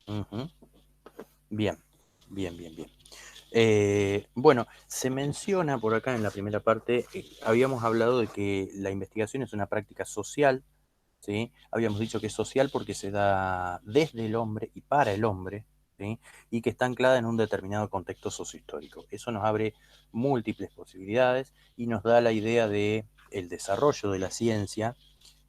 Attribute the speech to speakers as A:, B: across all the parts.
A: Ujú. Bien, bien, bien, bien. Bueno, se menciona por acá en la primera parte, habíamos hablado de que la investigación es una práctica social, ¿sí? Habíamos dicho que es social porque se da desde el hombre y para el hombre, ¿sí? Y que está anclada en un determinado contexto sociohistórico. Eso nos abre múltiples posibilidades y nos da la idea de el desarrollo de la ciencia,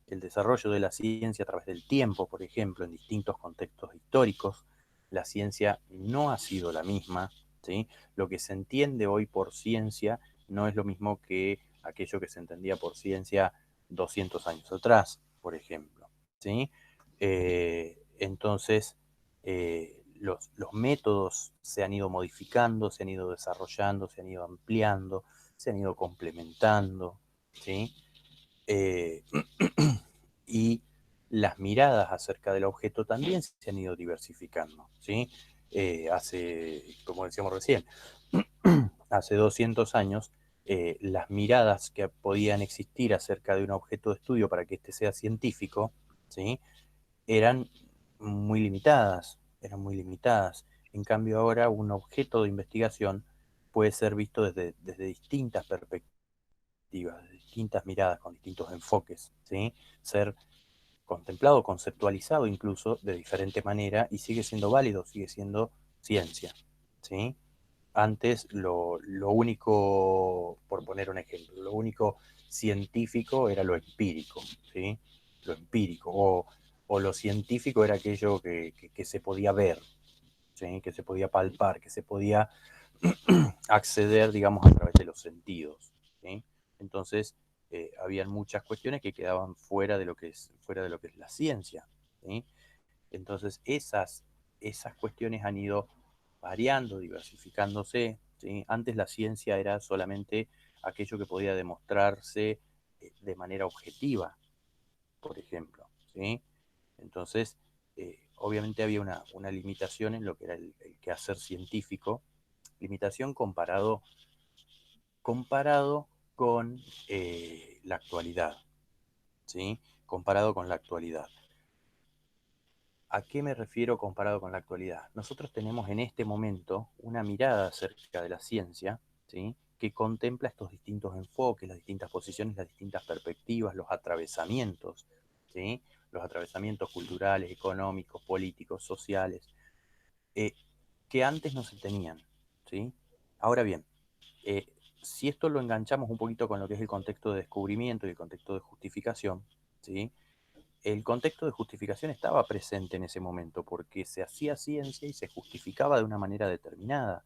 A: el desarrollo de la ciencia a través del tiempo, por ejemplo, en distintos contextos históricos. La ciencia no ha sido la misma, ¿sí? Lo que se entiende hoy por ciencia no es lo mismo que aquello que se entendía por ciencia 200 años atrás, por ejemplo, ¿sí? Entonces, los métodos se han ido modificando, se han ido desarrollando, se han ido ampliando, se han ido complementando, ¿sí? Eh, y las miradas acerca del objeto también se han ido diversificando, ¿sí? Como decíamos recién, hace 200 años, las miradas que podían existir acerca de un objeto de estudio para que éste sea científico, ¿sí? eran muy limitadas, eran muy limitadas. En cambio ahora un objeto de investigación puede ser visto desde distintas perspectivas, de distintas miradas, con distintos enfoques, ¿sí? Ser contemplado, conceptualizado incluso de diferente manera y sigue siendo válido, sigue siendo ciencia, ¿sí? Antes lo único, por poner un ejemplo, lo único científico era lo empírico, ¿sí? Lo empírico, o lo científico era aquello que se podía ver, ¿sí? Que se podía palpar, que se podía acceder, digamos, a través de los sentidos, ¿sí? Entonces, habían muchas cuestiones que quedaban fuera de lo que es la ciencia, ¿sí? Entonces, esas cuestiones han ido variando, diversificándose, ¿sí? Antes la ciencia era solamente aquello que podía demostrarse de manera objetiva, por ejemplo, ¿sí? Entonces, obviamente había una limitación en lo que era el quehacer científico, limitación comparado con la actualidad, ¿sí? Comparado con la actualidad. ¿A qué me refiero comparado con la actualidad? Nosotros tenemos en este momento una mirada acerca de la ciencia, ¿sí? Que contempla estos distintos enfoques, las distintas posiciones, las distintas perspectivas, los atravesamientos, ¿sí? Los atravesamientos culturales, económicos, políticos, sociales, eh, que antes no se tenían, ¿sí? Ahora bien, eh, si esto lo enganchamos un poquito con lo que es el contexto de descubrimiento y el contexto de justificación, ¿sí? El contexto de justificación estaba presente en ese momento porque se hacía ciencia y se justificaba de una manera determinada.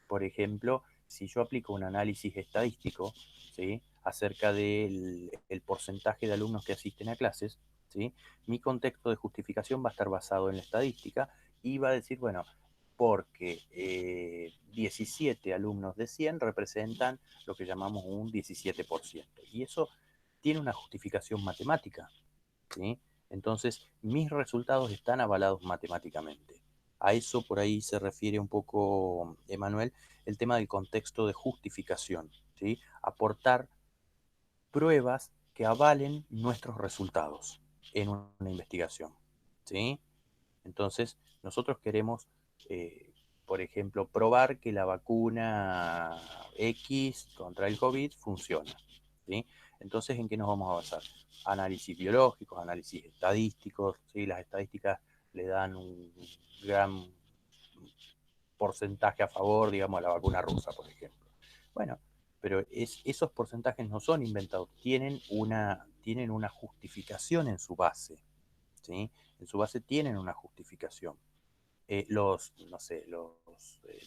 A: Por ejemplo, si yo aplico un análisis estadístico, ¿sí? Acerca del el porcentaje de alumnos que asisten a clases, ¿sí? Mi contexto de justificación va a estar basado en la estadística y va a decir, bueno, porque 17 alumnos de 100 representan lo que llamamos un 17%. Y eso tiene una justificación matemática, ¿sí? Entonces, mis resultados están avalados matemáticamente. A eso por ahí se refiere un poco, Emanuel, el tema del contexto de justificación, ¿sí? Aportar pruebas que avalen nuestros resultados en una investigación, ¿sí? Entonces, nosotros queremos, eh, por ejemplo, probar que la vacuna X contra el COVID funciona, ¿sí? Entonces, ¿en qué nos vamos a basar? Análisis biológicos, análisis estadísticos, ¿sí? Las estadísticas le dan un gran porcentaje a favor, digamos, a la vacuna rusa, por ejemplo. Bueno, pero esos porcentajes no son inventados, tienen una justificación en su base, ¿sí? En su base tienen una justificación. No sé, los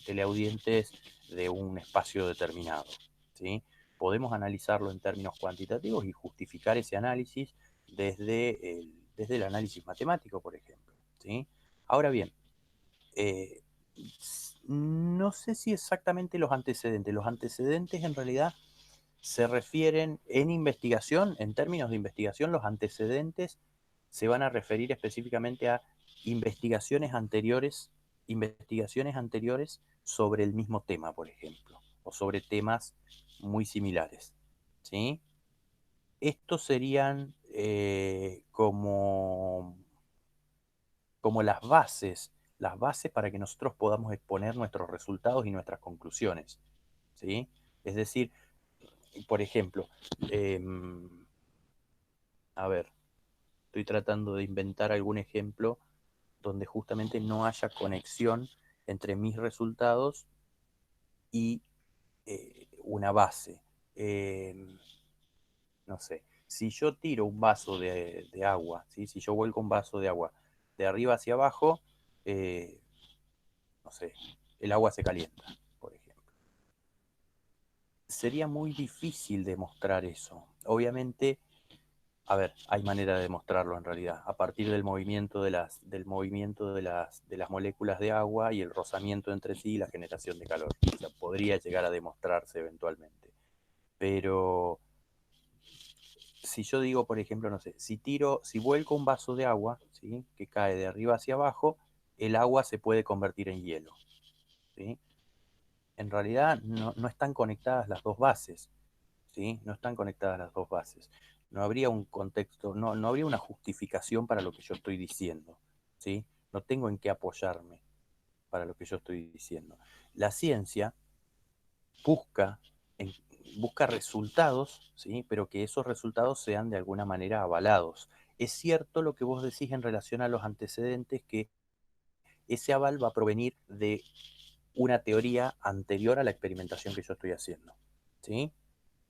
A: teleaudientes de un espacio determinado, ¿sí? Podemos analizarlo en términos cuantitativos y justificar ese análisis desde el análisis matemático, por ejemplo, ¿sí? Ahora bien, eh, no sé si exactamente los antecedentes en realidad se refieren en investigación, en términos de investigación, los antecedentes se van a referir específicamente a investigaciones anteriores sobre el mismo tema, por ejemplo, o sobre temas muy similares, ¿sí? Estos serían como las bases, las bases para que nosotros podamos exponer nuestros resultados y nuestras conclusiones, ¿sí? Es decir, por ejemplo, eh, a ver, estoy tratando de inventar algún ejemplo donde justamente no haya conexión entre mis resultados y una base. No sé, si yo tiro un vaso de agua, ¿sí? Si yo vuelco un vaso de agua de arriba hacia abajo, eh, no sé, el agua se calienta, por ejemplo. Sería muy difícil demostrar eso. Obviamente, a ver, hay manera de demostrarlo en realidad, a partir del movimiento del movimiento de las moléculas de agua y el rozamiento entre sí y la generación de calor. O sea, podría llegar a demostrarse eventualmente. Pero si yo digo, por ejemplo, no sé, si vuelco un vaso de agua, ¿sí? Que cae de arriba hacia abajo, el agua se puede convertir en hielo, ¿sí? En realidad no están conectadas las dos bases, ¿sí? No están conectadas las dos bases. No habría un contexto, no habría una justificación para lo que yo estoy diciendo, ¿sí? No tengo en qué apoyarme para lo que yo estoy diciendo. La ciencia busca, en- busca resultados, ¿sí? Pero que esos resultados sean de alguna manera avalados. Es cierto lo que vos decís en relación a los antecedentes, que ese aval va a provenir de una teoría anterior a la experimentación que yo estoy haciendo, ¿sí?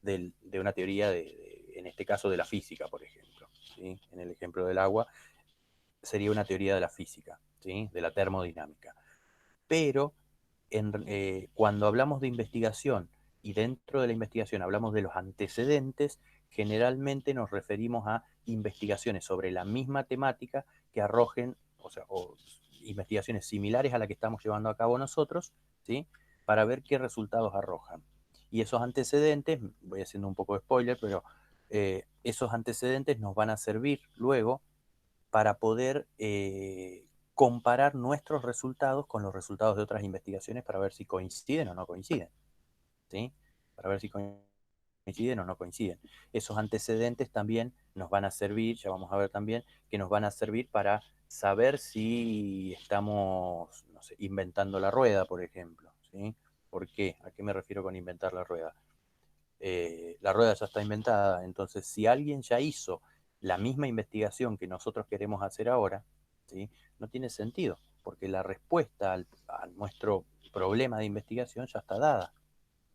A: De una teoría, en este caso, de la física, por ejemplo, ¿sí? En el ejemplo del agua, sería una teoría de la física, ¿sí? De la termodinámica. Pero cuando hablamos de investigación y dentro de la investigación hablamos de los antecedentes, generalmente nos referimos a investigaciones sobre la misma temática que arrojen, o sea, o investigaciones similares a la que estamos llevando a cabo nosotros, ¿sí? Para ver qué resultados arrojan. Y esos antecedentes, voy haciendo un poco de spoiler, pero esos antecedentes nos van a servir luego para poder comparar nuestros resultados con los resultados de otras investigaciones para ver si coinciden o no coinciden, ¿sí? Para ver si coinciden o no coinciden. Esos antecedentes también nos van a servir, ya vamos a ver también, que nos van a servir para saber si estamos, no sé, inventando la rueda, por ejemplo, ¿sí? ¿Por qué? ¿A qué me refiero con inventar la rueda? La rueda ya está inventada, entonces si alguien ya hizo la misma investigación que nosotros queremos hacer ahora, ¿sí? No tiene sentido, porque la respuesta a nuestro problema de investigación ya está dada,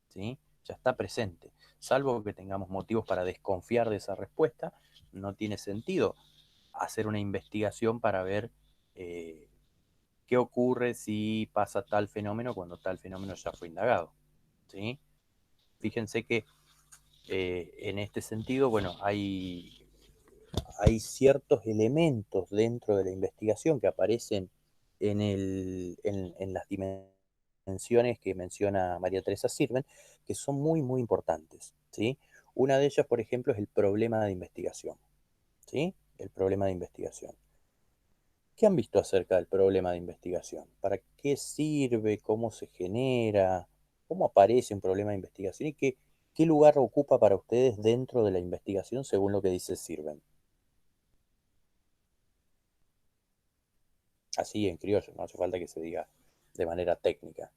A: ¿sí? Ya está presente. Salvo que tengamos motivos para desconfiar de esa respuesta, no tiene sentido hacer una investigación para ver eh, qué ocurre si pasa tal fenómeno cuando tal fenómeno ya fue indagado, ¿sí? Fíjense que en este sentido, bueno, hay ciertos elementos dentro de la investigación que aparecen en las dimensiones que menciona María Teresa Sirven, que son muy, muy importantes, ¿sí? Una de ellas, por ejemplo, es el problema de investigación, ¿sí? El problema de investigación. ¿Qué han visto acerca del problema de investigación? ¿Para qué sirve? ¿Cómo se genera? ¿Cómo aparece un problema de investigación? ¿Y qué lugar ocupa para ustedes dentro de la investigación según lo que dice Sirven? Así en criollo, no hace falta que se diga de manera técnica.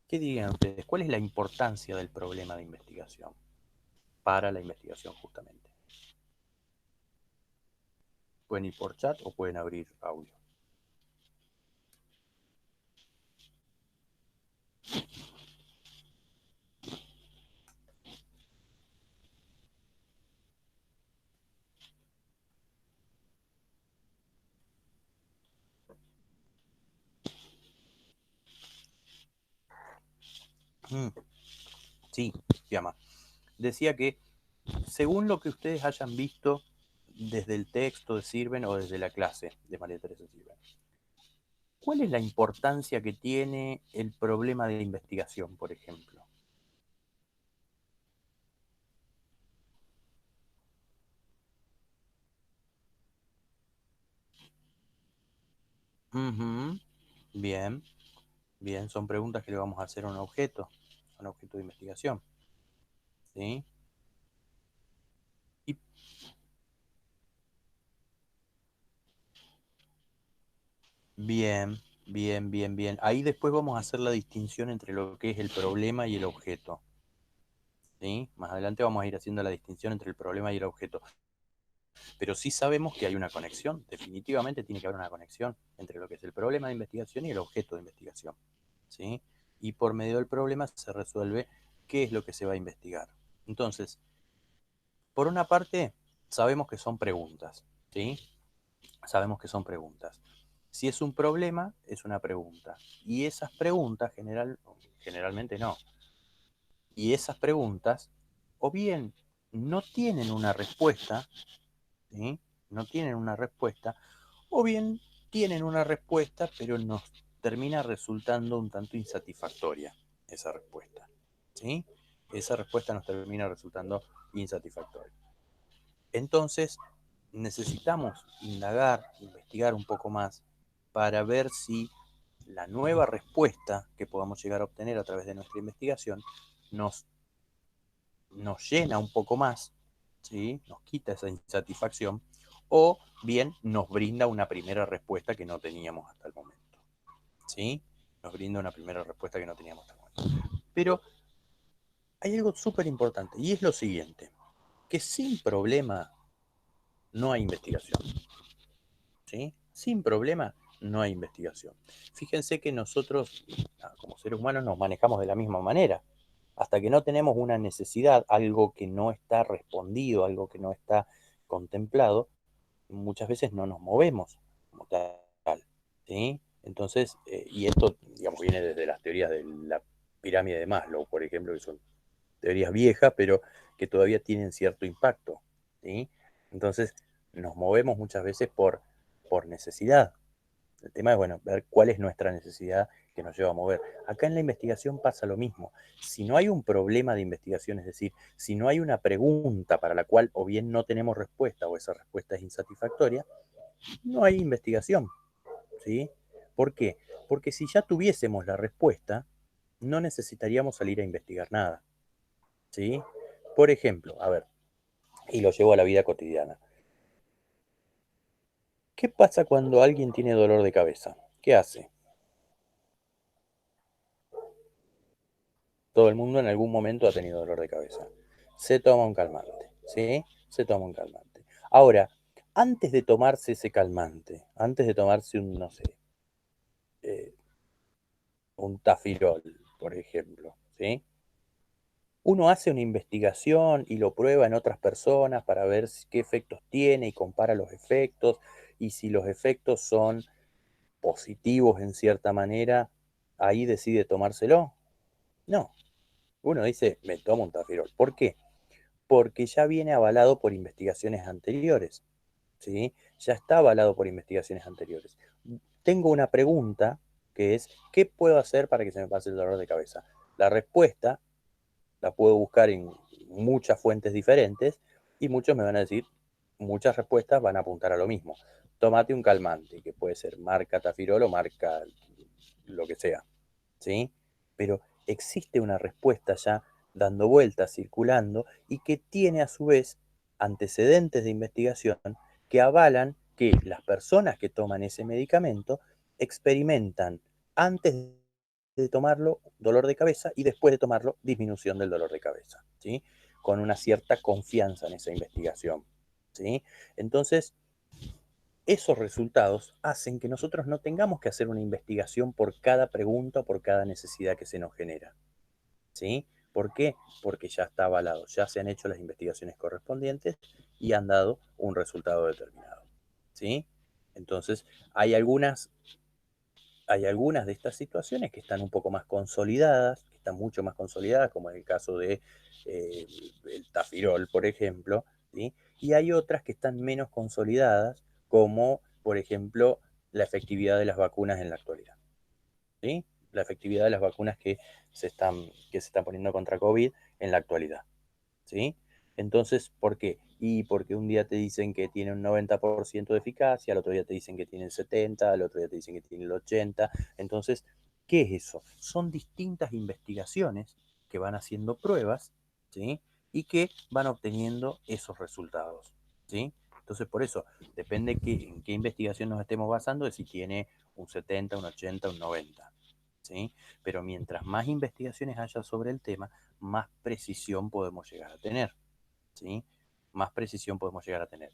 A: ¿Qué dirían ustedes? ¿Cuál es la importancia del problema de investigación para la investigación justamente? Pueden ir por chat o pueden abrir audio. Mm, sí, llama. Decía que según lo que ustedes hayan visto desde el texto de Sirven o desde la clase de María Teresa Sirven, ¿cuál es la importancia que tiene el problema de investigación, por ejemplo? Ujú. Bien, bien, son preguntas que le vamos a hacer a un objeto de investigación, ¿sí? Y Bien, bien, bien, bien. Ahí después vamos a hacer la distinción entre lo que es el problema y el objeto. ¿Sí? Más adelante vamos a ir haciendo la distinción entre el problema y el objeto. Pero sí sabemos que hay una conexión, definitivamente tiene que haber una conexión entre lo que es el problema de investigación y el objeto de investigación. ¿Sí? Y por medio del problema se resuelve qué es lo que se va a investigar. Entonces, por una parte, sabemos que son preguntas. ¿Sí? Sabemos que son preguntas. Si es un problema, es una pregunta. Y esas preguntas, generalmente no. Y esas preguntas, o bien no tienen una respuesta, ¿sí? No tienen una respuesta, o bien tienen una respuesta, pero nos termina resultando un tanto insatisfactoria esa respuesta. ¿Sí? Esa respuesta nos termina resultando insatisfactoria. Entonces, necesitamos indagar, investigar un poco más para ver si la nueva respuesta que podamos llegar a obtener a través de nuestra investigación nos, nos llena un poco más, ¿sí? Nos quita esa insatisfacción, o bien nos brinda una primera respuesta que no teníamos hasta el momento. ¿Sí? Nos brinda una primera respuesta que no teníamos hasta el momento. Pero hay algo súper importante y es lo siguiente, que sin problema no hay investigación. ¿Sí? Sin problema no hay investigación. Fíjense que nosotros, como seres humanos, nos manejamos de la misma manera. Hasta que no tenemos una necesidad, algo que no está respondido, algo que no está contemplado, muchas veces no nos movemos como tal. ¿Sí? Entonces, y esto, digamos, viene desde las teorías de la pirámide de Maslow, por ejemplo, que son teorías viejas, pero que todavía tienen cierto impacto. ¿Sí? Entonces, nos movemos muchas veces por necesidad. El tema es, bueno, ver cuál es nuestra necesidad que nos lleva a mover. Acá en la investigación pasa lo mismo. Si no hay un problema de investigación, es decir, si no hay una pregunta para la cual o bien no tenemos respuesta o esa respuesta es insatisfactoria, no hay investigación. ¿Sí? ¿Por qué? Porque si ya tuviésemos la respuesta, no necesitaríamos salir a investigar nada. ¿Sí? Por ejemplo, a ver, y lo llevo a la vida cotidiana. ¿Qué pasa cuando alguien tiene dolor de cabeza? ¿Qué hace? Todo el mundo en algún momento ha tenido dolor de cabeza. Se toma un calmante, ¿sí? Se toma un calmante. Ahora, antes de tomarse ese calmante, antes de tomarse un, no sé, eh, un tafirol, por ejemplo, ¿sí? Uno hace una investigación y lo prueba en otras personas para ver qué efectos tiene y compara los efectos, y si los efectos son positivos en cierta manera, ahí decide tomárselo. No, uno dice, me tomo un tafirol. ¿Por qué? Porque ya viene avalado por investigaciones anteriores, ¿sí? Ya está avalado por investigaciones anteriores. Tengo una pregunta que es, ¿qué puedo hacer para que se me pase el dolor de cabeza? La respuesta la puedo buscar en muchas fuentes diferentes y muchos me van a decir, muchas respuestas van a apuntar a lo mismo. Tómate un calmante, que puede ser marca Tafirol o marca lo que sea, ¿sí? Pero existe una respuesta ya dando vueltas, circulando, y que tiene a su vez antecedentes de investigación que avalan que las personas que toman ese medicamento experimentan antes de tomarlo dolor de cabeza y después de tomarlo disminución del dolor de cabeza, ¿sí? Con una cierta confianza en esa investigación, ¿sí? Entonces, esos resultados hacen que nosotros no tengamos que hacer una investigación por cada pregunta o por cada necesidad que se nos genera, ¿sí? ¿Por qué? Porque ya está avalado, ya se han hecho las investigaciones correspondientes y han dado un resultado determinado, ¿sí? Entonces, hay algunas, hay algunas de estas situaciones que están un poco más consolidadas, que están mucho más consolidadas, como en el caso de eh, el tafirol, por ejemplo, ¿sí? Y hay otras que están menos consolidadas, como por ejemplo la efectividad de las vacunas en la actualidad, ¿sí? La efectividad de las vacunas que se están poniendo contra COVID en la actualidad, ¿sí? Entonces, ¿por qué? Y porque un día te dicen que tiene un 90% de eficacia, al otro día te dicen que tiene el 70%, al otro día te dicen que tiene el 80%. Entonces, ¿qué es eso? Son distintas investigaciones que van haciendo pruebas, ¿sí? Y que van obteniendo esos resultados, ¿sí? Entonces, por eso, depende en qué investigación nos estemos basando, de si tiene un 70, un 80, un 90. ¿Sí? Pero mientras más investigaciones haya sobre el tema, más precisión podemos llegar a tener. ¿Sí? Más precisión podemos llegar a tener.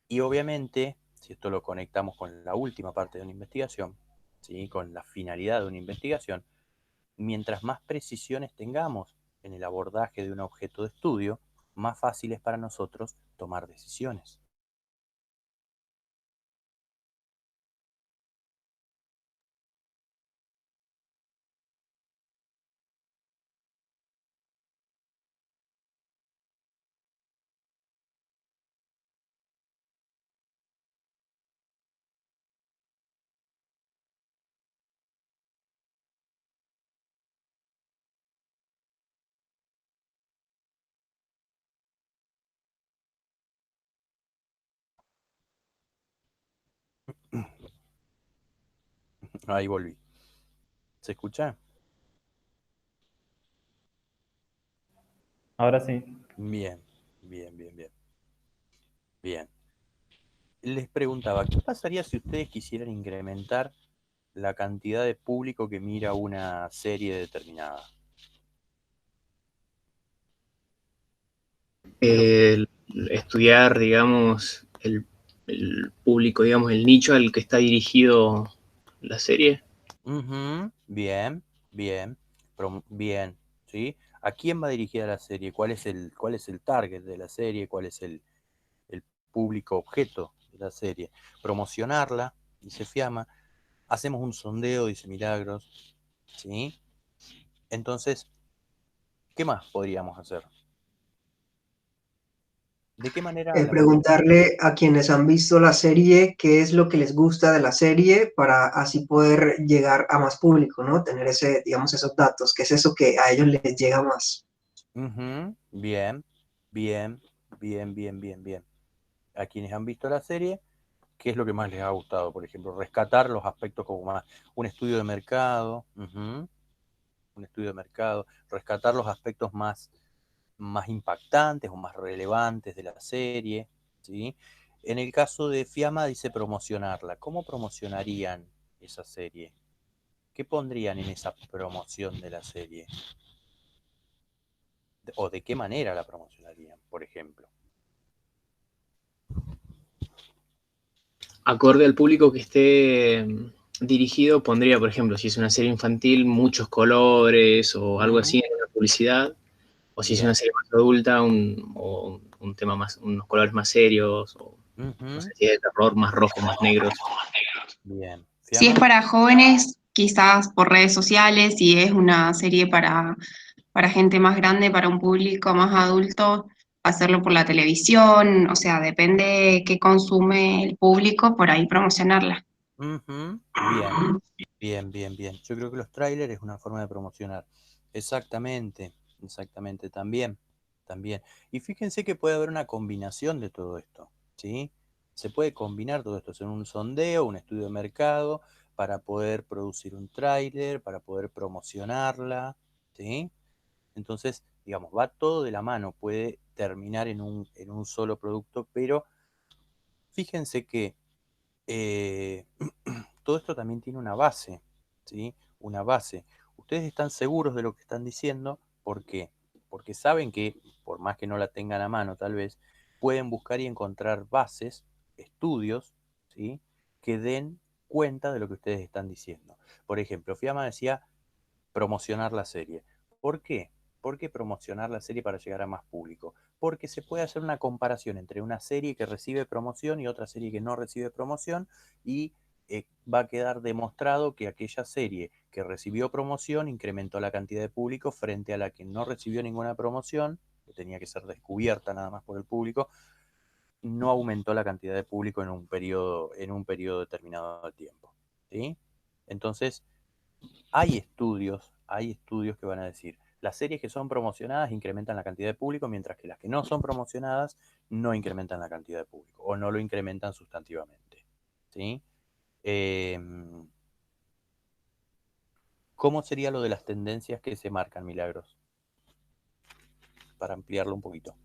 A: Y obviamente, si esto lo conectamos con la última parte de una investigación, ¿sí? Con la finalidad de una investigación, mientras más precisiones tengamos en el abordaje de un objeto de estudio, más fácil es para nosotros tomar decisiones. Ahí volví. ¿Se escucha?
B: Ahora sí.
A: Bien, bien, bien, bien. Bien. Les preguntaba, ¿qué pasaría si ustedes quisieran incrementar la cantidad de público que mira una serie determinada? ¿Qué es lo que...
C: El estudiar, digamos, el público, digamos, el nicho al que está dirigido la serie.
A: Ujú, bien, bien, bien, ¿sí? ¿A quién va dirigida la serie? Cuál es el target de la serie? ¿Cuál es el público objeto de la serie? Promocionarla, dice Fiamma. Hacemos un sondeo, dice Milagros, ¿sí? Entonces, ¿qué más podríamos hacer? ¿De qué manera la
D: Preguntarle a quienes han visto la serie qué es lo que les gusta de la serie para así poder llegar a más público, ¿no? Tener ese, digamos, esos datos, qué es eso que a ellos les llega más.
A: Ujú, bien, bien, bien, bien, bien, bien. A quienes han visto la serie, ¿qué es lo que más les ha gustado? Por ejemplo, rescatar los aspectos como más un estudio de mercado, un estudio de mercado, rescatar los aspectos más impactantes o más relevantes de la serie, ¿sí? En el caso de Fiamma dice promocionarla. ¿Cómo promocionarían esa serie? ¿Qué pondrían en esa promoción de la serie? ¿O de qué manera la promocionarían, por ejemplo?
C: Acorde al público que esté dirigido, pondría, por ejemplo, si es una serie infantil, muchos colores o algo así
A: Mm,
C: en una publicidad. O si es una
A: bien.
C: serie más adulta, o un tema más, unos colores más serios, o no
A: Ujú,
C: sé si es de terror, más rojo, más negros.
A: bien.
E: Si es
A: ¿Fiamma?
E: para jóvenes, quizás por redes sociales, si es una serie para gente más grande, para un público más adulto, hacerlo por la televisión, o sea, depende qué consume el público, por ahí promocionarla.
A: Ujú, bien, bien, bien, bien. Yo creo que los trailers es una forma de promocionar. Exactamente, exactamente, también, también. Y fíjense que puede haber una combinación de todo esto, ¿sí? Se puede combinar todo esto, hacer un sondeo, un estudio de mercado, para poder producir un tráiler, para poder promocionarla, ¿sí? Entonces, digamos, va todo de la mano, puede terminar en un solo producto, pero fíjense que eh, todo esto también tiene una base, ¿sí? Una base. Ustedes están seguros de lo que están diciendo, ¿por qué? Porque saben que, por más que no la tengan a mano tal vez, pueden buscar y encontrar bases, estudios, ¿sí? Que den cuenta de lo que ustedes están diciendo. Por ejemplo, Fiamma decía promocionar la serie. ¿Por qué? ¿Por qué promocionar la serie para llegar a más público? Porque se puede hacer una comparación entre una serie que recibe promoción y otra serie que no recibe promoción y va a quedar demostrado que aquella serie que recibió promoción incrementó la cantidad de público frente a la que no recibió ninguna promoción, que tenía que ser descubierta nada más por el público, no aumentó la cantidad de público en un periodo determinado de tiempo. ¿Sí? Entonces, hay estudios que van a decir, las series que son promocionadas incrementan la cantidad de público, mientras que las que no son promocionadas no incrementan la cantidad de público o no lo incrementan sustantivamente. ¿Sí? Eh, ¿Cómo sería lo de las tendencias que se marcan, Milagros? Para ampliarlo un poquito.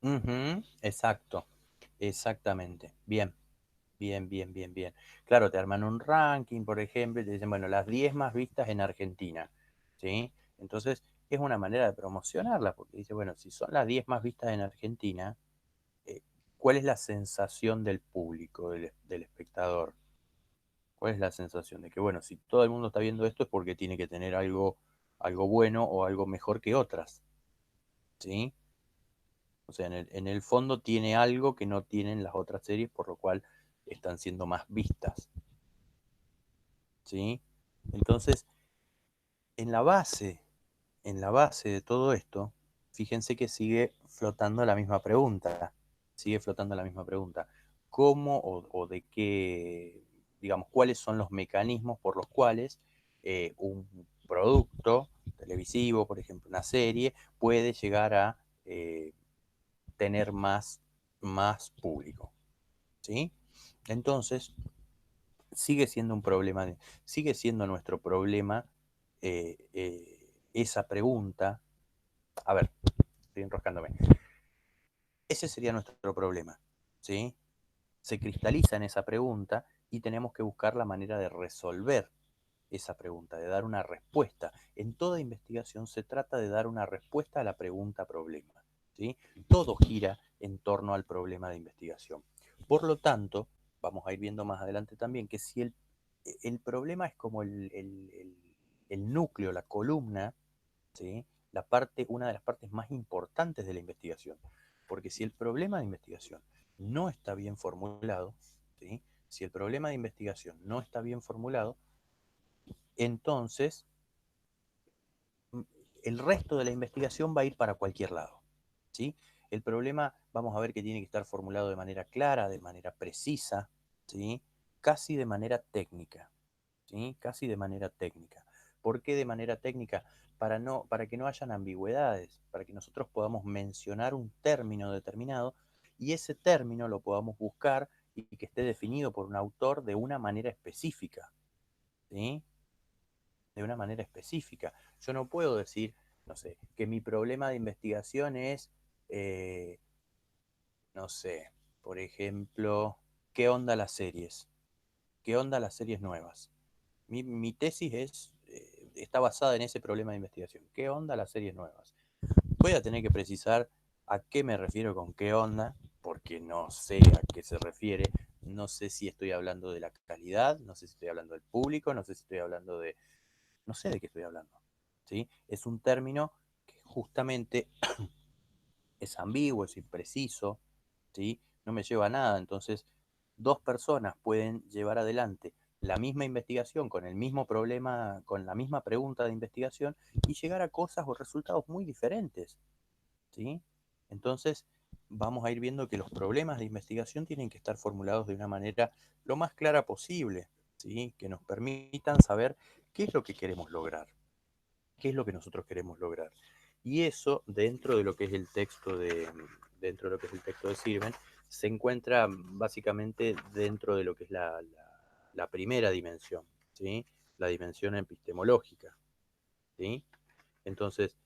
A: Ujú, exacto, exactamente. Bien, bien, bien, bien, bien. Claro, te arman un ranking, por ejemplo, y te dicen, bueno, las 10 más vistas en Argentina, ¿sí? Entonces, es una manera de promocionarla, porque dice, bueno, si son las 10 más vistas en Argentina, eh, ¿cuál es la sensación del público, del espectador? ¿Cuál es la sensación de que, bueno, si todo el mundo está viendo esto es porque tiene que tener algo bueno o algo mejor que otras, ¿sí? O sea, en el fondo tiene algo que no tienen las otras series, por lo cual están siendo más vistas, ¿sí? Entonces, en la base, en la base de todo esto, fíjense que sigue flotando la misma pregunta, sigue flotando la misma pregunta. ¿Cómo o de qué, digamos, cuáles son los mecanismos por los cuales un producto televisivo, por ejemplo, una serie, puede llegar a tener más público, ¿sí? Entonces, sigue siendo un problema, sigue siendo nuestro problema esa pregunta. A ver, estoy enroscándome. Ese sería nuestro problema, ¿sí? Se cristaliza en esa pregunta y tenemos que buscar la manera de resolver esa pregunta, de dar una respuesta. En toda investigación se trata de dar una respuesta a la pregunta problema, ¿sí? Todo gira en torno al problema de investigación. Por lo tanto, vamos a ir viendo más adelante también que si el problema es como el núcleo, la columna, ¿sí? Una de las partes más importantes de la investigación. Porque si el problema de investigación no está bien formulado, ¿sí? Si el problema de investigación no está bien formulado, entonces el resto de la investigación va a ir para cualquier lado, ¿sí? El problema, vamos a ver que tiene que estar formulado de manera clara, de manera precisa, ¿sí? Casi de manera técnica, ¿sí? Casi de manera técnica. ¿Por qué de manera técnica? Para que no hayan ambigüedades, para que nosotros podamos mencionar un término determinado y ese término lo podamos buscar y que esté definido por un autor de una manera específica, ¿sí? De una manera específica. Yo no puedo decir, no sé, que mi problema de investigación es, eh, no sé, por ejemplo, ¿qué onda las series? ¿Qué onda las series nuevas? Mi tesis está basada en ese problema de investigación. ¿Qué onda las series nuevas? Voy a tener que precisar a qué me refiero con qué onda, porque no sé a qué se refiere. No sé si estoy hablando de la calidad, no sé si estoy hablando del público, no sé si estoy hablando de no sé de qué estoy hablando, ¿sí? Es un término que justamente es ambiguo, es impreciso, ¿sí? No me lleva a nada, entonces dos personas pueden llevar adelante la misma investigación con el mismo problema, con la misma pregunta de investigación y llegar a cosas o resultados muy diferentes, ¿sí? Entonces vamos a ir viendo que los problemas de investigación tienen que estar formulados de una manera lo más clara posible, ¿sí? Que nos permitan saber qué es lo que queremos lograr. ¿Qué es lo que nosotros queremos lograr? Y eso, dentro de lo que es el texto de Sirven, se encuentra básicamente dentro de lo que es la primera dimensión, ¿sí? La dimensión epistemológica, ¿sí? Entonces,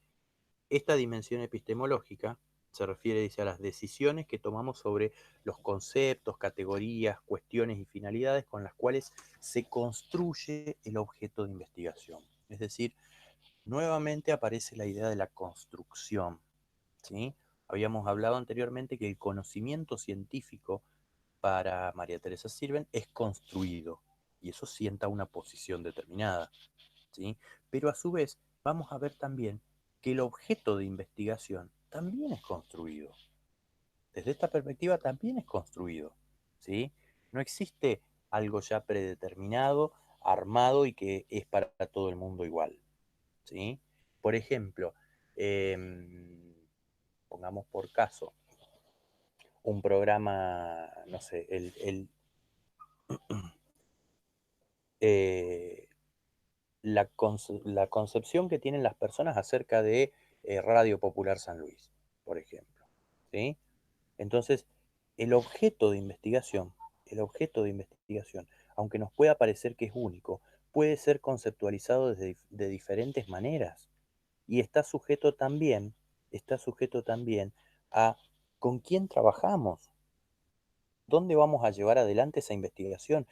A: esta dimensión epistemológica se refiere, dice, a las decisiones que tomamos sobre los conceptos, categorías, cuestiones y finalidades con las cuales se construye el objeto de investigación. Es decir, nuevamente aparece la idea de la construcción, ¿sí? Habíamos hablado anteriormente que el conocimiento científico para María Teresa Sirven es construido y eso sienta una posición determinada, ¿sí? Pero a su vez vamos a ver también que el objeto de investigación también es construido. Desde esta perspectiva también es construido, ¿sí? No existe algo ya predeterminado, armado y que es para todo el mundo igual, ¿sí? Por ejemplo, eh, pongamos por caso un programa, no sé, eh, la concepción que tienen las personas acerca de Radio Popular San Luis, por ejemplo, ¿sí? Entonces, el objeto de investigación, el objeto de investigación, aunque nos pueda parecer que es único, puede ser conceptualizado de diferentes maneras y está sujeto también a ¿Con quién trabajamos? ¿Dónde vamos a llevar adelante esa investigación?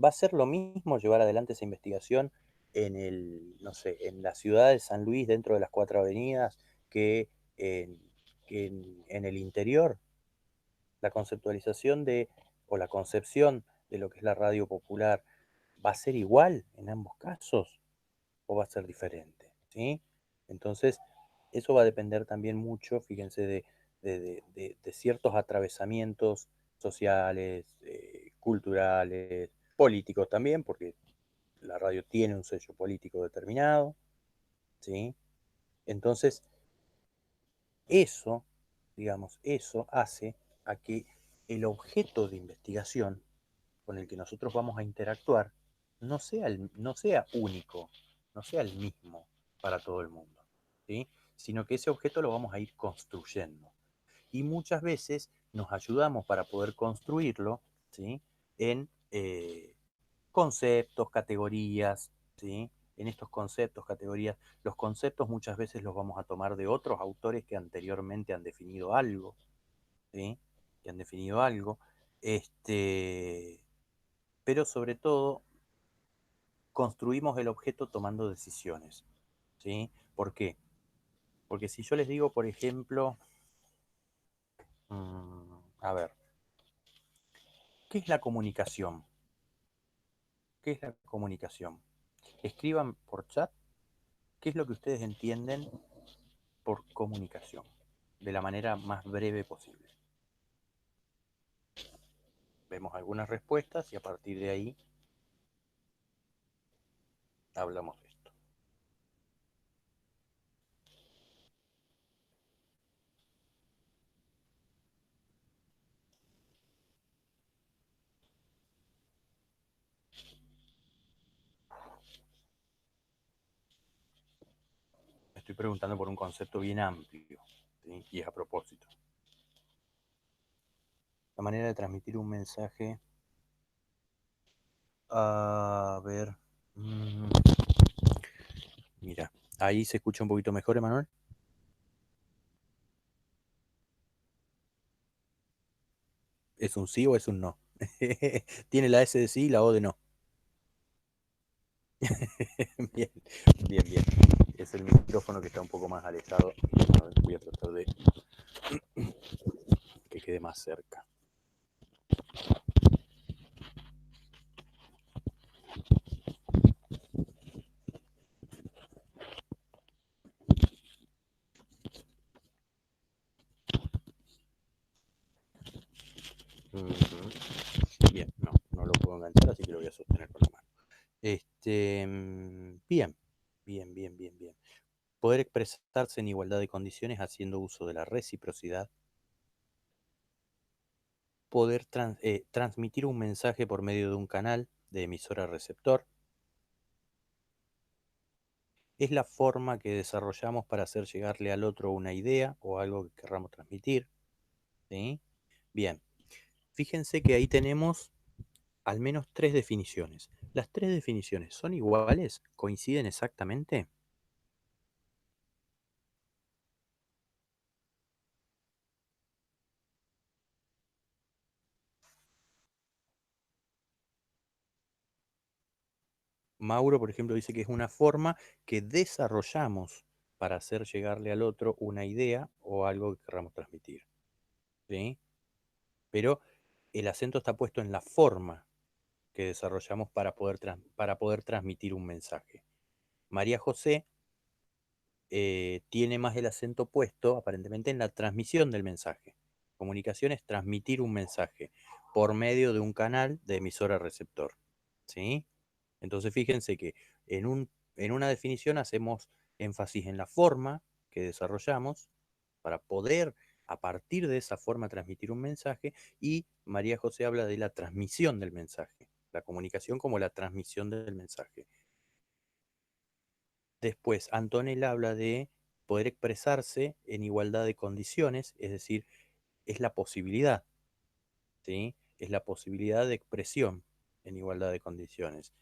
A: ¿Va a ser lo mismo llevar adelante esa investigación en no sé, en la ciudad de San Luis, dentro de las 4 avenidas, que en, en el interior? La conceptualización o la concepción de lo que es la radio popular va a ser igual en ambos casos o va a ser diferente, ¿sí? Entonces, eso va a depender también mucho, fíjense, de ciertos atravesamientos sociales, culturales, políticos también, porque la radio tiene un sello político determinado, ¿sí? Entonces, eso, digamos, eso hace a que el objeto de investigación con el que nosotros vamos a interactuar no sea único, no sea el mismo para todo el mundo, ¿sí? Sino que ese objeto lo vamos a ir construyendo. Y muchas veces nos ayudamos para poder construirlo, ¿sí? En conceptos, categorías, ¿sí? En estos conceptos, categorías, los conceptos muchas veces los vamos a tomar de otros autores que anteriormente han definido algo, ¿sí? Que han definido algo, pero sobre todo construimos el objeto tomando decisiones, ¿sí? ¿Por qué? Porque si yo les digo, por ejemplo, a ver, ¿qué es la comunicación? ¿Qué es la comunicación? Escriban por chat qué es lo que ustedes entienden por comunicación, de la manera más breve posible. Vemos algunas respuestas y a partir de ahí hablamos de esto. Estoy preguntando por un concepto bien amplio, ¿sí? Y es a propósito. La manera de transmitir un mensaje. A ver. Mira, ahí se escucha un poquito mejor, Emanuel. ¿Es un sí o es un no? Tiene la S de sí y la O de no. Bien, bien, bien. Es el micrófono que está un poco más alejado. Voy a tratar de que quede más cerca. Bien, no lo puedo enganchar, así que lo voy a sostener con la mano. Bien, bien, bien, bien, bien. Poder expresarse en igualdad de condiciones haciendo uso de la reciprocidad. Poder transmitir un mensaje por medio de un canal de emisora receptor. Es la forma que desarrollamos para hacer llegarle al otro una idea o algo que querramos transmitir, ¿sí? Bien, fíjense que ahí tenemos al menos 3 definiciones. ¿Las 3 definiciones son iguales? ¿Coinciden exactamente? Mauro, por ejemplo, dice que es una forma que desarrollamos para hacer llegarle al otro una idea o algo que querramos transmitir, ¿sí? Pero el acento está puesto en la forma que desarrollamos para poder transmitir un mensaje. María José tiene más el acento puesto, aparentemente, en la transmisión del mensaje. Comunicación es transmitir un mensaje por medio de un canal de emisora receptor, ¿sí? Entonces, fíjense que en una definición hacemos énfasis en la forma que desarrollamos para poder, a partir de esa forma, transmitir un mensaje, y María José habla de la transmisión del mensaje, la comunicación como la transmisión del mensaje. Después, Antonella habla de poder expresarse en igualdad de condiciones, es decir, es la posibilidad, ¿sí? Es la posibilidad de expresión en igualdad de condiciones.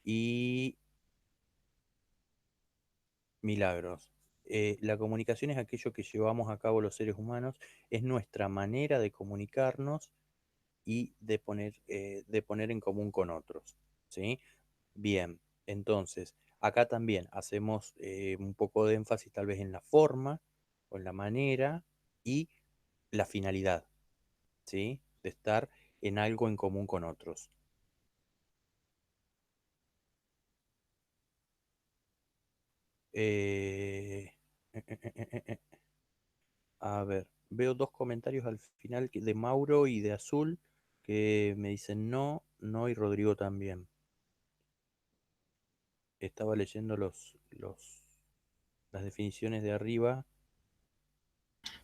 A: Y Milagros La comunicación es aquello que llevamos a cabo los seres humanos, es nuestra manera de comunicarnos y de poner en común con otros, ¿sí? Bien, entonces, acá también hacemos un poco de énfasis tal vez en la forma o en la manera y la finalidad, ¿sí? De estar en algo en común con otros. Eh, a ver, veo dos comentarios al final de Mauro y de Azul que me dicen no, no y Rodrigo también. Estaba leyendo las definiciones de arriba.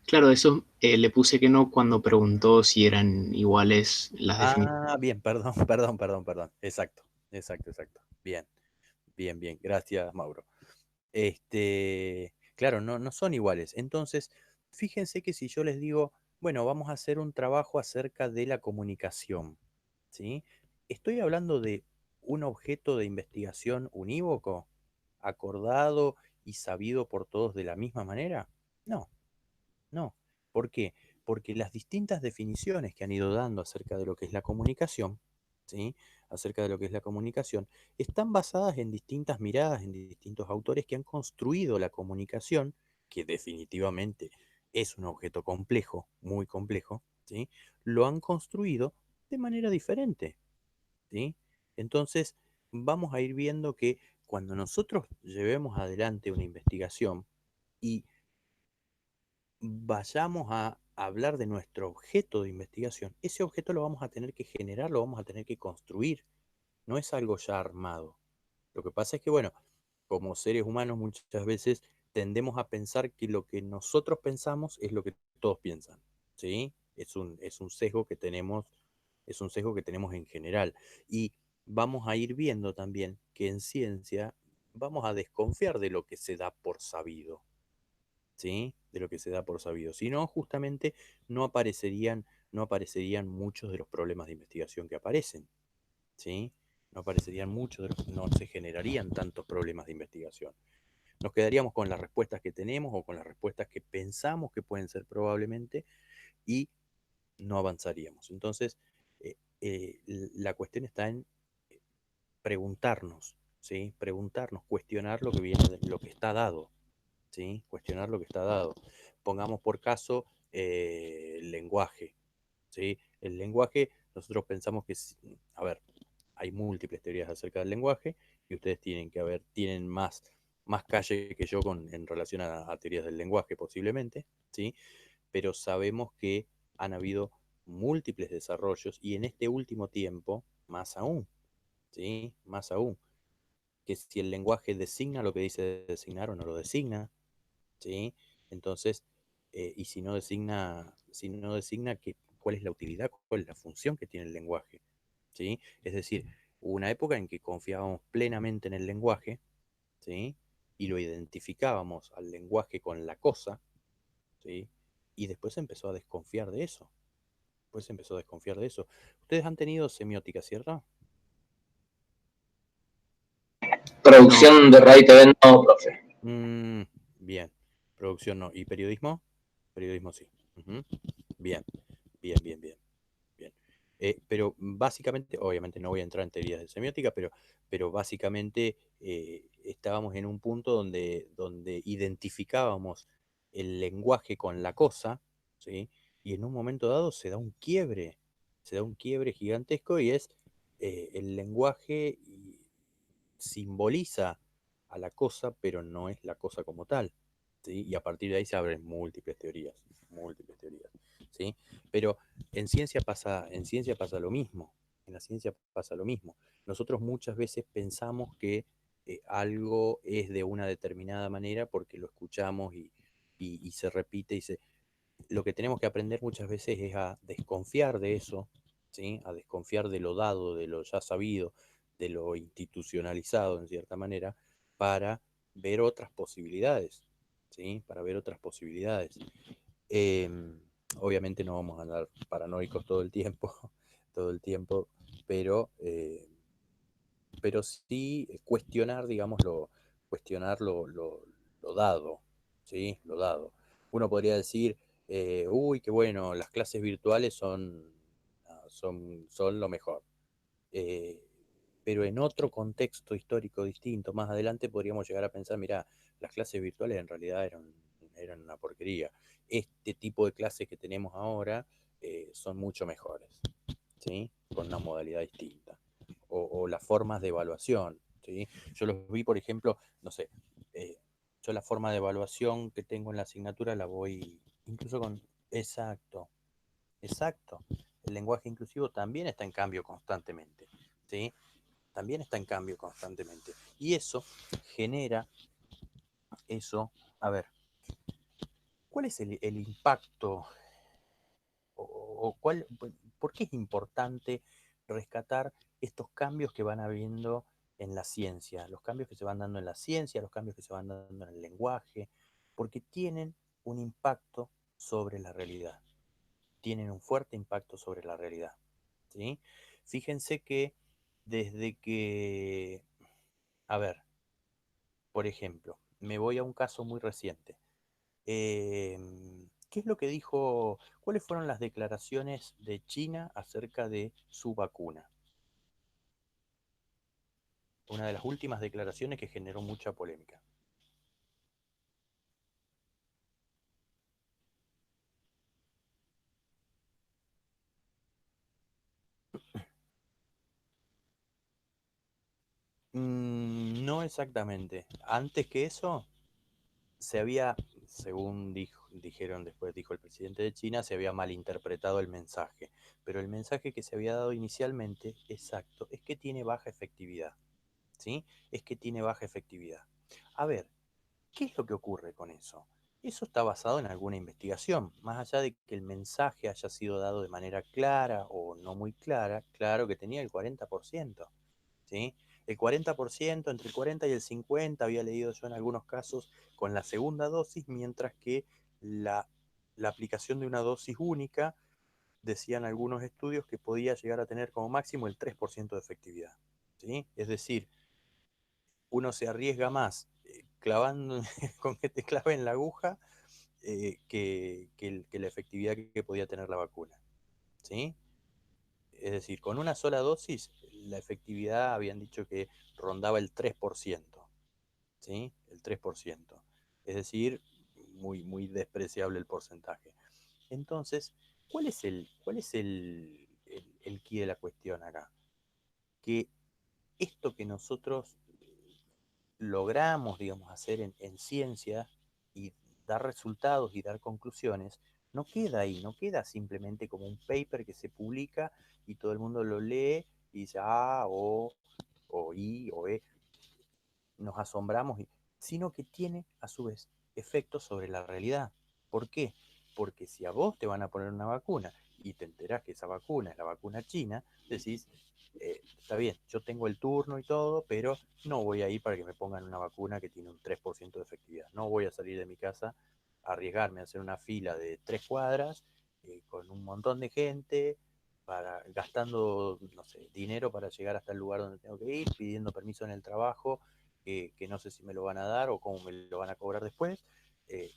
C: Claro, eso le puse que no cuando preguntó si eran iguales las definiciones.
A: Ah, bien, perdón, perdón. Exacto, exacto. Bien, bien. Gracias, Mauro. Claro, no, no son iguales. Entonces, fíjense que si yo les digo, bueno, vamos a hacer un trabajo acerca de la comunicación, ¿sí? Estoy hablando de un objeto de investigación unívoco, acordado y sabido por todos de la misma manera. No, no. ¿Por qué? Porque las distintas definiciones que han ido dando acerca de lo que es la comunicación, ¿sí? Acerca de lo que es la comunicación, están basadas en distintas miradas, en distintos autores que han construido la comunicación, que definitivamente es un objeto complejo, muy complejo, ¿sí? Lo han construido de manera diferente, ¿sí? Entonces, vamos a ir viendo que cuando nosotros llevemos adelante una investigación y vayamos a hablar de nuestro objeto de investigación, ese objeto lo vamos a tener que generar, lo vamos a tener que construir, no es algo ya armado. Lo que pasa es que, bueno, como seres humanos muchas veces tendemos a pensar que lo que nosotros pensamos es lo que todos piensan, ¿sí? Es un sesgo que tenemos, es un sesgo que tenemos en general. Y vamos a ir viendo también que en ciencia vamos a desconfiar de lo que se da por sabido, ¿sí? De lo que se da por sabido. Si no, justamente no aparecerían muchos de los problemas de investigación que aparecen, ¿sí? No aparecerían muchos no se generarían tantos problemas de investigación. Nos quedaríamos con las respuestas que tenemos o con las respuestas que pensamos que pueden ser probablemente y no avanzaríamos. Entonces, la cuestión está en preguntarnos, ¿sí? Preguntarnos, cuestionar lo que viene, lo que está dado, ¿sí? Cuestionar lo que está dado. Pongamos por caso el lenguaje, ¿sí? El lenguaje, nosotros pensamos que, a ver, hay múltiples teorías acerca del lenguaje y ustedes tienen más calle que yo en relación a teorías del lenguaje posiblemente, ¿sí? Pero sabemos que han habido múltiples desarrollos y en este último tiempo, más aún, ¿sí? Más aún, que si el lenguaje designa lo que dice designar o no lo designa, ¿sí? Entonces, y si no designa cuál es la utilidad, cuál es la función que tiene el lenguaje, ¿sí? Es decir, hubo una época en que confiábamos plenamente en el lenguaje, ¿sí? Y lo identificábamos al lenguaje con la cosa, ¿sí? Y después se empezó a desconfiar de eso. Después se empezó a desconfiar de eso. ¿Ustedes han tenido semiótica, cierto?
C: No,
B: Producción de Radio y TV no, profe.
A: Bien. Producción no. ¿Y periodismo? Periodismo sí. Ujú. Bien, bien. Pero básicamente, obviamente no voy a entrar en teorías de semiótica, pero básicamente estábamos en un punto donde identificábamos el lenguaje con la cosa, ¿sí? Y en un momento dado se da un quiebre gigantesco y es el lenguaje simboliza a la cosa, pero no es la cosa como tal, ¿sí? Y a partir de ahí se abren múltiples teorías, ¿sí? Pero en ciencia pasa lo mismo, en la ciencia pasa lo mismo. Nosotros muchas veces pensamos que algo es de una determinada manera porque lo escuchamos y se repite lo que tenemos que aprender muchas veces es a desconfiar de eso, ¿sí? A desconfiar de lo dado, de lo ya sabido, de lo institucionalizado en cierta manera, para ver otras posibilidades, ¿sí? Para ver otras posibilidades. Em, Obviamente no vamos a andar paranoicos todo el tiempo, todo el tiempo, pero sí cuestionar, digámoslo, cuestionar lo dado, ¿sí? Lo dado. Uno podría decir, uy, qué bueno, las clases virtuales son lo mejor. Eh, pero en otro contexto histórico distinto, más adelante podríamos llegar a pensar, mira, las clases virtuales en realidad eran una porquería. Este tipo de clases que tenemos ahora son mucho mejores, ¿sí? Con una modalidad distinta. O las formas de evaluación, ¿sí? Yo los vi, por ejemplo, no sé, yo la forma de evaluación que tengo en la asignatura la voy, incluso con, exacto, exacto. El lenguaje inclusivo también está en cambio constantemente, ¿sí? También está en cambio constantemente. Y eso genera, eso, a ver, ¿cuál es el impacto o por qué es importante rescatar estos cambios que van habiendo en la ciencia, los cambios que se van dando en la ciencia, los cambios que se van dando en el lenguaje, porque tienen un impacto sobre la realidad, tienen un fuerte impacto sobre la realidad, ¿sí? Fíjense que desde que, a ver, por ejemplo, me voy a un caso muy reciente. ¿Qué es lo que dijo? ¿Cuáles fueron las declaraciones de China acerca de su vacuna? Una de las últimas declaraciones que generó mucha polémica. No exactamente. Antes que eso, se había, según dijeron después, dijo el presidente de China, se había malinterpretado el mensaje. Pero el mensaje que se había dado inicialmente, exacto, es que tiene baja efectividad. ¿Sí? Es que tiene baja efectividad. A ver, ¿qué es lo que ocurre con eso? Eso está basado en alguna investigación, más allá de que el mensaje haya sido dado de manera clara o no muy clara, claro que tenía el 40%, ¿sí? El 40%, entre el 40 y el 50, había leído yo en algunos casos, con la segunda dosis, mientras que la aplicación de una dosis única, decían algunos estudios que podía llegar a tener como máximo el 3% de efectividad, ¿sí? Es decir, uno se arriesga más clavando con que te claven la aguja que la efectividad que podía tener la vacuna, ¿sí? Es decir, con una sola dosis, la efectividad habían dicho que rondaba el 3%, ¿sí? El 3%. Es decir, muy, muy despreciable el porcentaje. Entonces, ¿cuál es el quid de la cuestión acá? Que esto que nosotros logramos, digamos, hacer en ciencia y dar resultados y dar conclusiones, no queda ahí, no queda simplemente como un paper que se publica y todo el mundo lo lee y dice, o I, o E, nos asombramos, sino que tiene a su vez efectos sobre la realidad. ¿Por qué? Porque si a vos te van a poner una vacuna y te enterás que esa vacuna es la vacuna china, decís, está bien, yo tengo el turno y todo, pero no voy a ir para que me pongan una vacuna que tiene un 3% de efectividad. No voy a salir de mi casa a arriesgarme a hacer una fila de 3 cuadras con un montón de gente, gastando, no sé, dinero para llegar hasta el lugar donde tengo que ir, pidiendo permiso en el trabajo, que no sé si me lo van a dar o cómo me lo van a cobrar después, eh,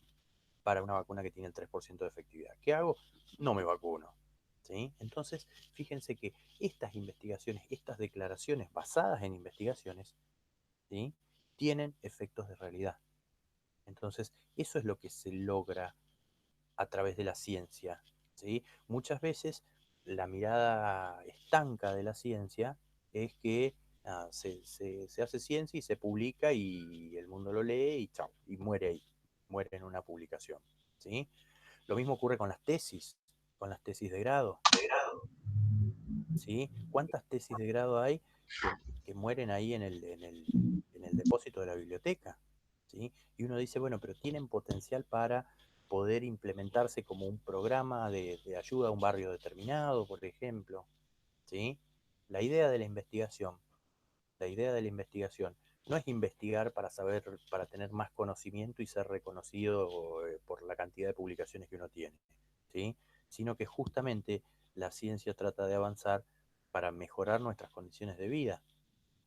A: para una vacuna que tiene el 3% de efectividad. ¿Qué hago? No me vacuno. ¿Sí? Entonces, fíjense que estas investigaciones, estas declaraciones basadas en investigaciones, ¿sí? Tienen efectos de realidad. Entonces, eso es lo que se logra a través de la ciencia, ¿sí? Muchas veces la mirada estanca de la ciencia es que se hace ciencia y se publica y el mundo lo lee y chao, y muere ahí, muere en una publicación, ¿sí? Lo mismo ocurre con las tesis de grado, ¿sí? ¿Cuántas tesis de grado hay que, que mueren ahí en el depósito de la biblioteca? ¿Sí? Y uno dice, bueno, pero tienen potencial para poder implementarse como un programa de ayuda a un barrio determinado, por ejemplo, ¿sí? La idea de la investigación, la idea de la investigación no es investigar para saber, para tener más conocimiento y ser reconocido por la cantidad de publicaciones que uno tiene, ¿sí? Sino que justamente la ciencia trata de avanzar para mejorar nuestras condiciones de vida,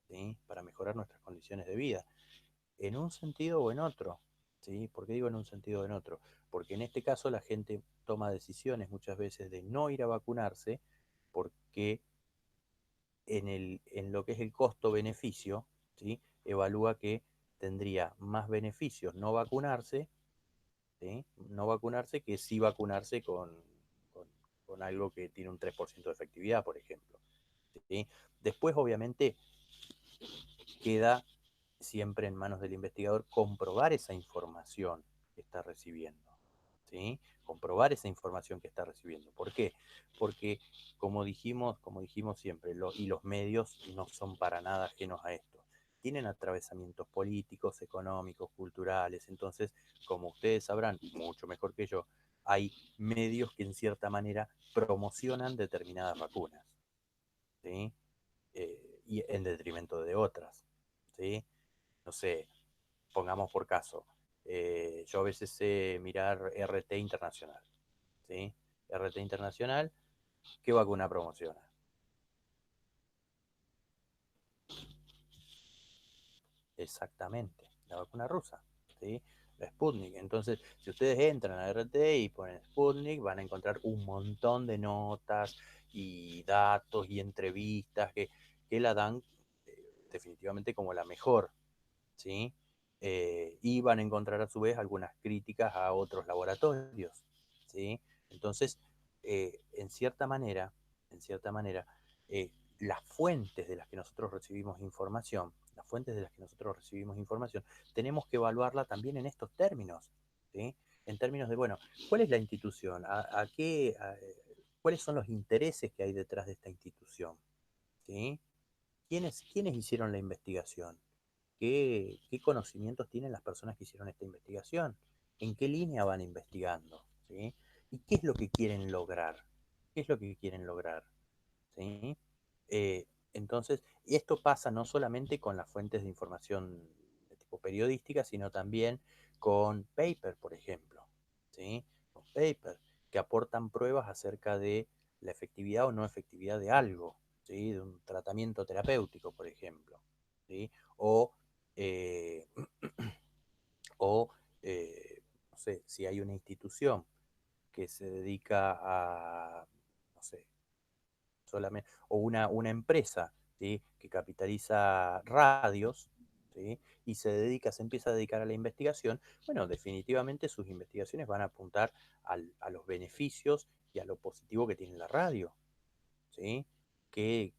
A: ¿sí? Para mejorar nuestras condiciones de vida, en un sentido o en otro, ¿sí? ¿Por qué digo en un sentido o en otro? Porque en este caso la gente toma decisiones muchas veces de no ir a vacunarse porque en lo que es el costo-beneficio, ¿sí? Evalúa que tendría más beneficios no vacunarse, ¿sí? No vacunarse que sí vacunarse con, con algo que tiene un 3% de efectividad, por ejemplo, ¿sí? Después, obviamente, queda siempre en manos del investigador comprobar esa información que está recibiendo, ¿sí? Comprobar esa información que está recibiendo. ¿Por qué? Porque, como dijimos siempre, y los medios no son para nada ajenos a esto. Tienen atravesamientos políticos, económicos, culturales. Entonces, como ustedes sabrán, mucho mejor que yo, hay medios que en cierta manera promocionan determinadas vacunas, ¿sí? Y en detrimento de otras, ¿sí? No sé, pongamos por caso, yo a veces sé mirar RT Internacional, ¿sí? RT Internacional, ¿qué vacuna promociona? Exactamente, la vacuna rusa, ¿sí? La Sputnik. Entonces, si ustedes entran a RT y ponen Sputnik, van a encontrar un montón de notas y datos y entrevistas que la dan definitivamente como la mejor, ¿sí? Y van a encontrar a su vez algunas críticas a otros laboratorios, ¿sí? Entonces, en cierta manera, las fuentes de las que nosotros recibimos información, tenemos que evaluarla también en estos términos, ¿sí? En términos de, bueno, ¿cuál es la institución? ¿Cuáles son los intereses que hay detrás de esta institución? ¿Sí? ¿Quiénes hicieron la investigación? ¿Qué conocimientos tienen las personas que hicieron esta investigación? ¿En qué línea van investigando? ¿Sí? ¿Y qué es lo que quieren lograr? ¿Qué es lo que quieren lograr? ¿Sí? Entonces, esto pasa no solamente con las fuentes de información de tipo periodística, sino también con paper, por ejemplo, ¿sí? Con paper que aportan pruebas acerca de la efectividad o no efectividad de algo, ¿sí? De un tratamiento terapéutico, por ejemplo, ¿sí? O, eh, o no sé, si hay una institución que se dedica a, no sé, solamente, o una empresa, ¿sí? Que capitaliza radios, ¿sí? Y se empieza a dedicar a la investigación, bueno, definitivamente sus investigaciones van a apuntar a los beneficios y a lo positivo que tiene la radio, ¿sí? ¿Qué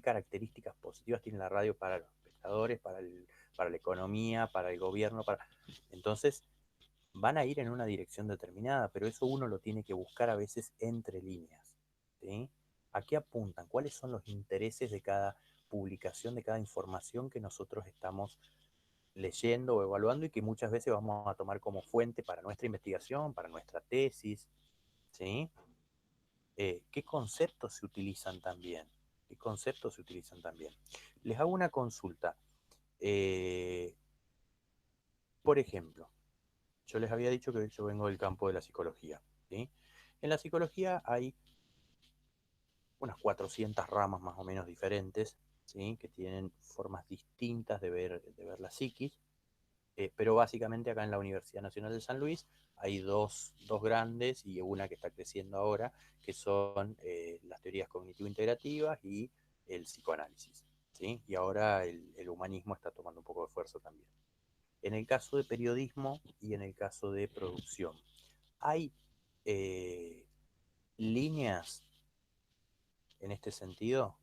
A: características positivas tiene la radio para los espectadores, para la economía, para el gobierno? Entonces, van a ir en una dirección determinada, pero eso uno lo tiene que buscar a veces entre líneas, ¿sí? ¿A qué apuntan? ¿Cuáles son los intereses de cada publicación, de cada información que nosotros estamos leyendo o evaluando y que muchas veces vamos a tomar como fuente para nuestra investigación, para nuestra tesis, ¿sí? ¿Qué conceptos se utilizan también? ¿Qué conceptos se utilizan también? Les hago una consulta. Por ejemplo, yo les había dicho que yo vengo del campo de la psicología, ¿sí? En la psicología hay unas 400 ramas más o menos diferentes, ¿sí? Que tienen formas distintas de ver la psiquis, pero básicamente acá en la Universidad Nacional de San Luis hay dos grandes y una que está creciendo ahora, que son las teorías cognitivo-integrativas y el psicoanálisis, ¿sí? Y ahora el humanismo está tomando un poco de fuerza también. En el caso de periodismo y en el caso de producción, hay líneas en este sentido,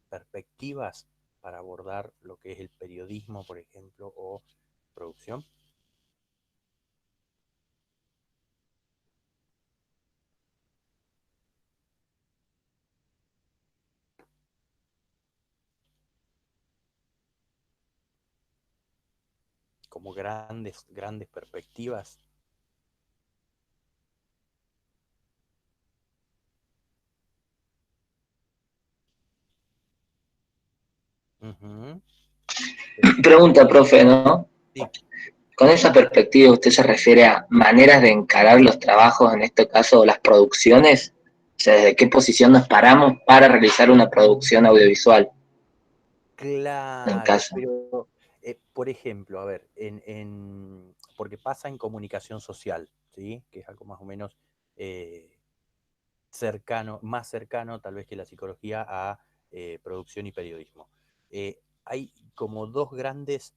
A: perspectivas para abordar lo que es el periodismo, por ejemplo, o producción. Como grandes perspectivas. Uh-huh.
B: Pregunta, profe, ¿no?
A: Sí.
B: Con esa perspectiva, ¿usted se refiere a maneras de encarar los trabajos, en este caso las producciones? O sea, ¿desde qué posición nos paramos para realizar una producción audiovisual? En
A: Claro,
B: caso.
A: pero por ejemplo, a ver, porque pasa en comunicación social, ¿sí? Que es algo más o menos cercano, más cercano tal vez que la psicología a producción y periodismo. Hay como dos grandes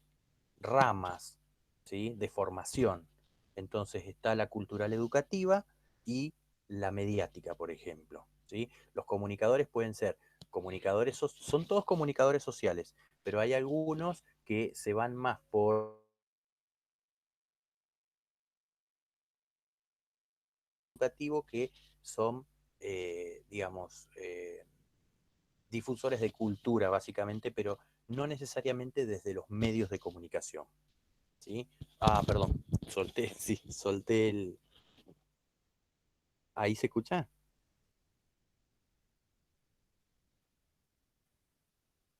A: ramas, ¿sí? De formación. Entonces está la cultural educativa y la mediática, por ejemplo, ¿sí? Los comunicadores pueden ser comunicadores, son todos comunicadores sociales, pero hay algunos que se van más por educativo, que son, digamos, difusores de cultura, básicamente, pero no necesariamente desde los medios de comunicación, ¿sí? Ah, perdón, solté, sí, solté el... ¿Ahí se escucha?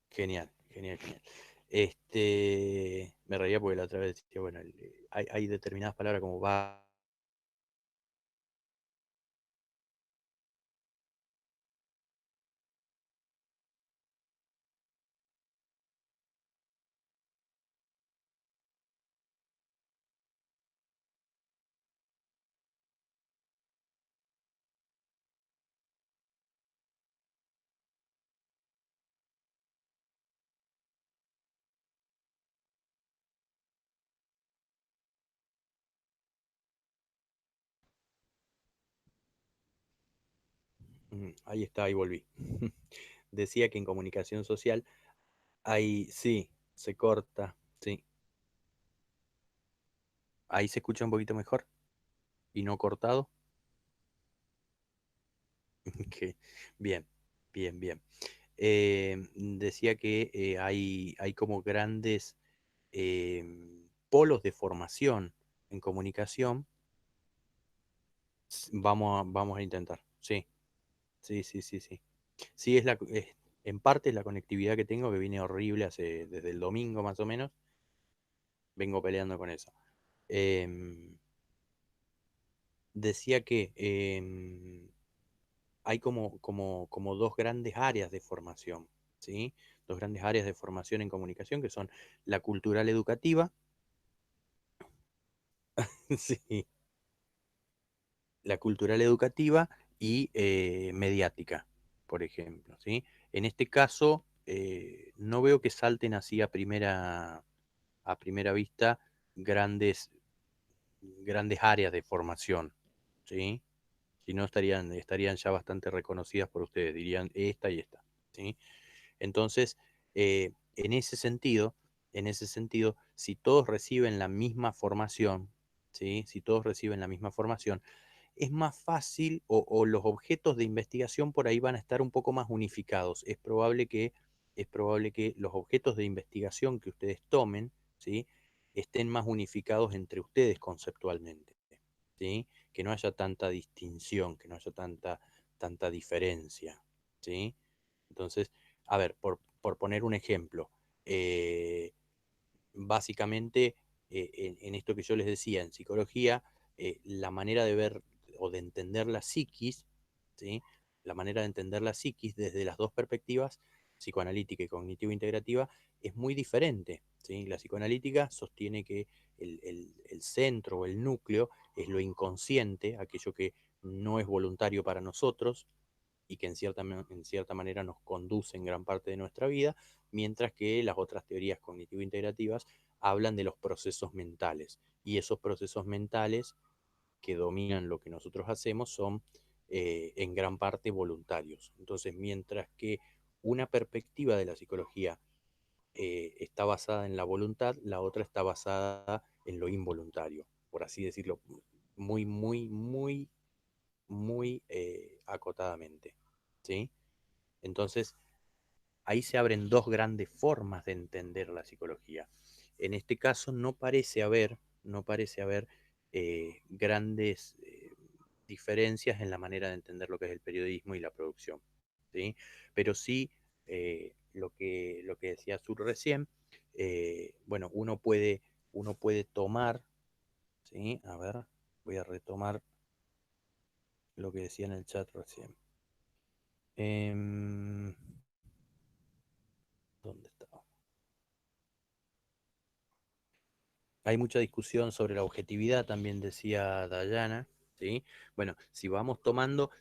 A: Genial, genial, genial. Me reía porque la otra vez decía, bueno, hay determinadas palabras como va... Ahí está, ahí volví. Decía que en comunicación social hay, sí, se corta, sí. Ahí se escucha un poquito mejor y no cortado. Que, bien, bien, bien. Decía que hay como grandes polos de formación en comunicación. Vamos a intentar. Sí, sí, sí, sí, sí. Sí, en parte es la conectividad que tengo, que viene horrible desde el domingo más o menos. Vengo peleando con eso. Em, Decía que hay como dos grandes áreas de formación, ¿sí? Dos grandes áreas de formación en comunicación, que son la cultural educativa, sí, la cultural educativa y mediática, por ejemplo, ¿sí? En este caso, no veo que salten así a primera vista grandes, grandes áreas de formación, ¿sí? Si no, estarían ya bastante reconocidas por ustedes, dirían esta y esta, ¿sí? Entonces, en ese sentido, si todos reciben la misma formación, ¿sí? Si todos reciben la misma formación, es más fácil o los objetos de investigación por ahí van a estar un poco más unificados. Es probable que los objetos de investigación que ustedes tomen, ¿sí? Estén más unificados entre ustedes conceptualmente, ¿sí? Que no haya tanta distinción, que no haya tanta diferencia, ¿sí? Entonces, a ver, por poner un ejemplo, eh, básicamente en esto que yo les decía, en psicología, la manera de ver o de entender la psiquis, ¿sí? La manera de entender la psiquis desde las dos perspectivas, psicoanalítica y cognitivo-integrativa, es muy diferente, ¿sí? La psicoanalítica sostiene que el centro o el núcleo es lo inconsciente, aquello que no es voluntario para nosotros, y que en cierta manera nos conduce en gran parte de nuestra vida, mientras que las otras teorías cognitivo-integrativas hablan de los procesos mentales. Y esos procesos mentales que dominan lo que nosotros hacemos son en gran parte voluntarios. Entonces, mientras que una perspectiva de la psicología está basada en la voluntad, la otra está basada en lo involuntario, por así decirlo, muy, muy, muy, muy acotadamente, ¿sí? Entonces, ahí se abren dos grandes formas de entender la psicología. En este caso no parece haber grandes diferencias en la manera de entender lo que es el periodismo y la producción, ¿sí? Pero sí, lo que decía Sur recién, bueno, uno puede tomar, ¿sí? A ver, voy a retomar lo que decía en el chat recién. Em, ¿Dónde estaba? Hay mucha discusión sobre la objetividad, también decía Dayana, ¿sí? Bueno, si vamos tomando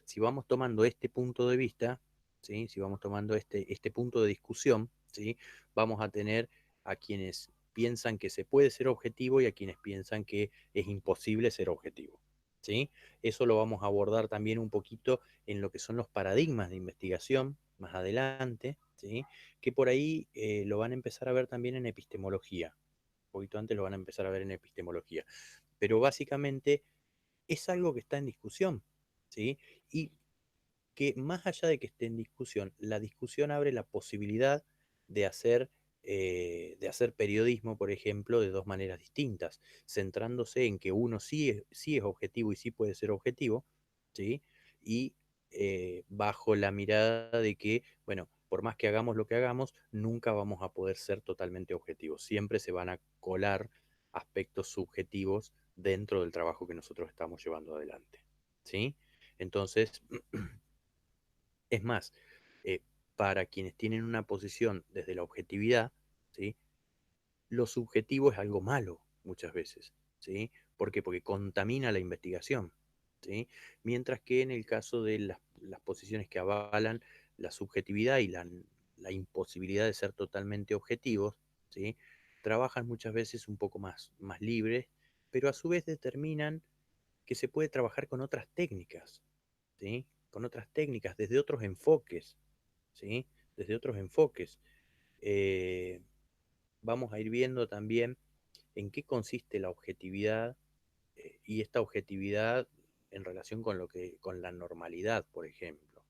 A: este punto de vista, ¿sí? Si vamos tomando este punto de discusión, ¿sí? Vamos a tener a quienes piensan que se puede ser objetivo y a quienes piensan que es imposible ser objetivo, ¿sí? Eso lo vamos a abordar también un poquito en lo que son los paradigmas de investigación más adelante, ¿sí? Que por ahí lo van a empezar a ver también en epistemología. Un poquito antes lo van a empezar a ver en epistemología. Pero básicamente es algo que está en discusión, ¿sí? Y que más allá de que esté en discusión, la discusión abre la posibilidad de de hacer periodismo, por ejemplo, de dos maneras distintas, centrándose en que uno sí es objetivo y sí puede ser objetivo, ¿sí? Y bajo la mirada de que, bueno, por más que hagamos lo que hagamos, nunca vamos a poder ser totalmente objetivos. Siempre se van a colar aspectos subjetivos dentro del trabajo que nosotros estamos llevando adelante, ¿sí? Entonces, es más, eh, para quienes tienen una posición desde la objetividad, ¿sí? Lo subjetivo es algo malo muchas veces, ¿sí? ¿Por qué? Porque contamina la investigación, ¿sí? Mientras que en el caso de las posiciones que avalan la subjetividad y la imposibilidad de ser totalmente objetivos, ¿sí? Trabajan muchas veces un poco más libres, pero a su vez determinan que se puede trabajar con otras técnicas, ¿sí? Con otras técnicas, desde otros enfoques, ¿sí? Desde otros enfoques. Eh, Vamos a ir viendo también en qué consiste la objetividad y esta objetividad en relación con la normalidad, por ejemplo,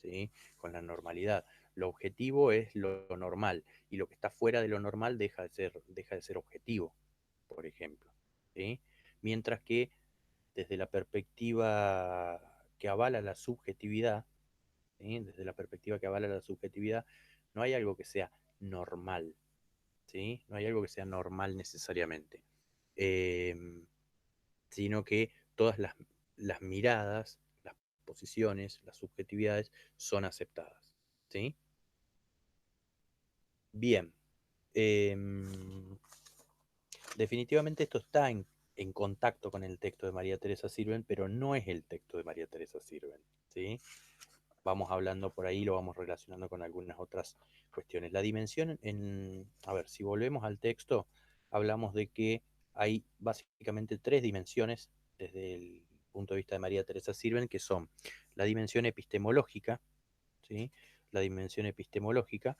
A: ¿sí? Con la normalidad. Lo objetivo es lo normal y lo que está fuera de lo normal deja de ser objetivo, por ejemplo, ¿sí? Mientras que desde la perspectiva que avala la subjetividad, ¿sí? Desde la perspectiva que avala la subjetividad, no hay algo que sea normal, ¿sí? No hay algo que sea normal necesariamente, eh, sino que todas las miradas, las posiciones, las subjetividades son aceptadas, ¿sí? Bien, eh, definitivamente esto está en contacto con el texto de María Teresa Sirven, pero no es el texto de María Teresa Sirven, ¿sí? Vamos hablando por ahí, lo vamos relacionando con algunas otras cuestiones. La dimensión, a ver, si volvemos al texto, hablamos de que hay básicamente tres dimensiones desde el punto de vista de María Teresa Sirven, que son la dimensión epistemológica, ¿sí? La dimensión epistemológica,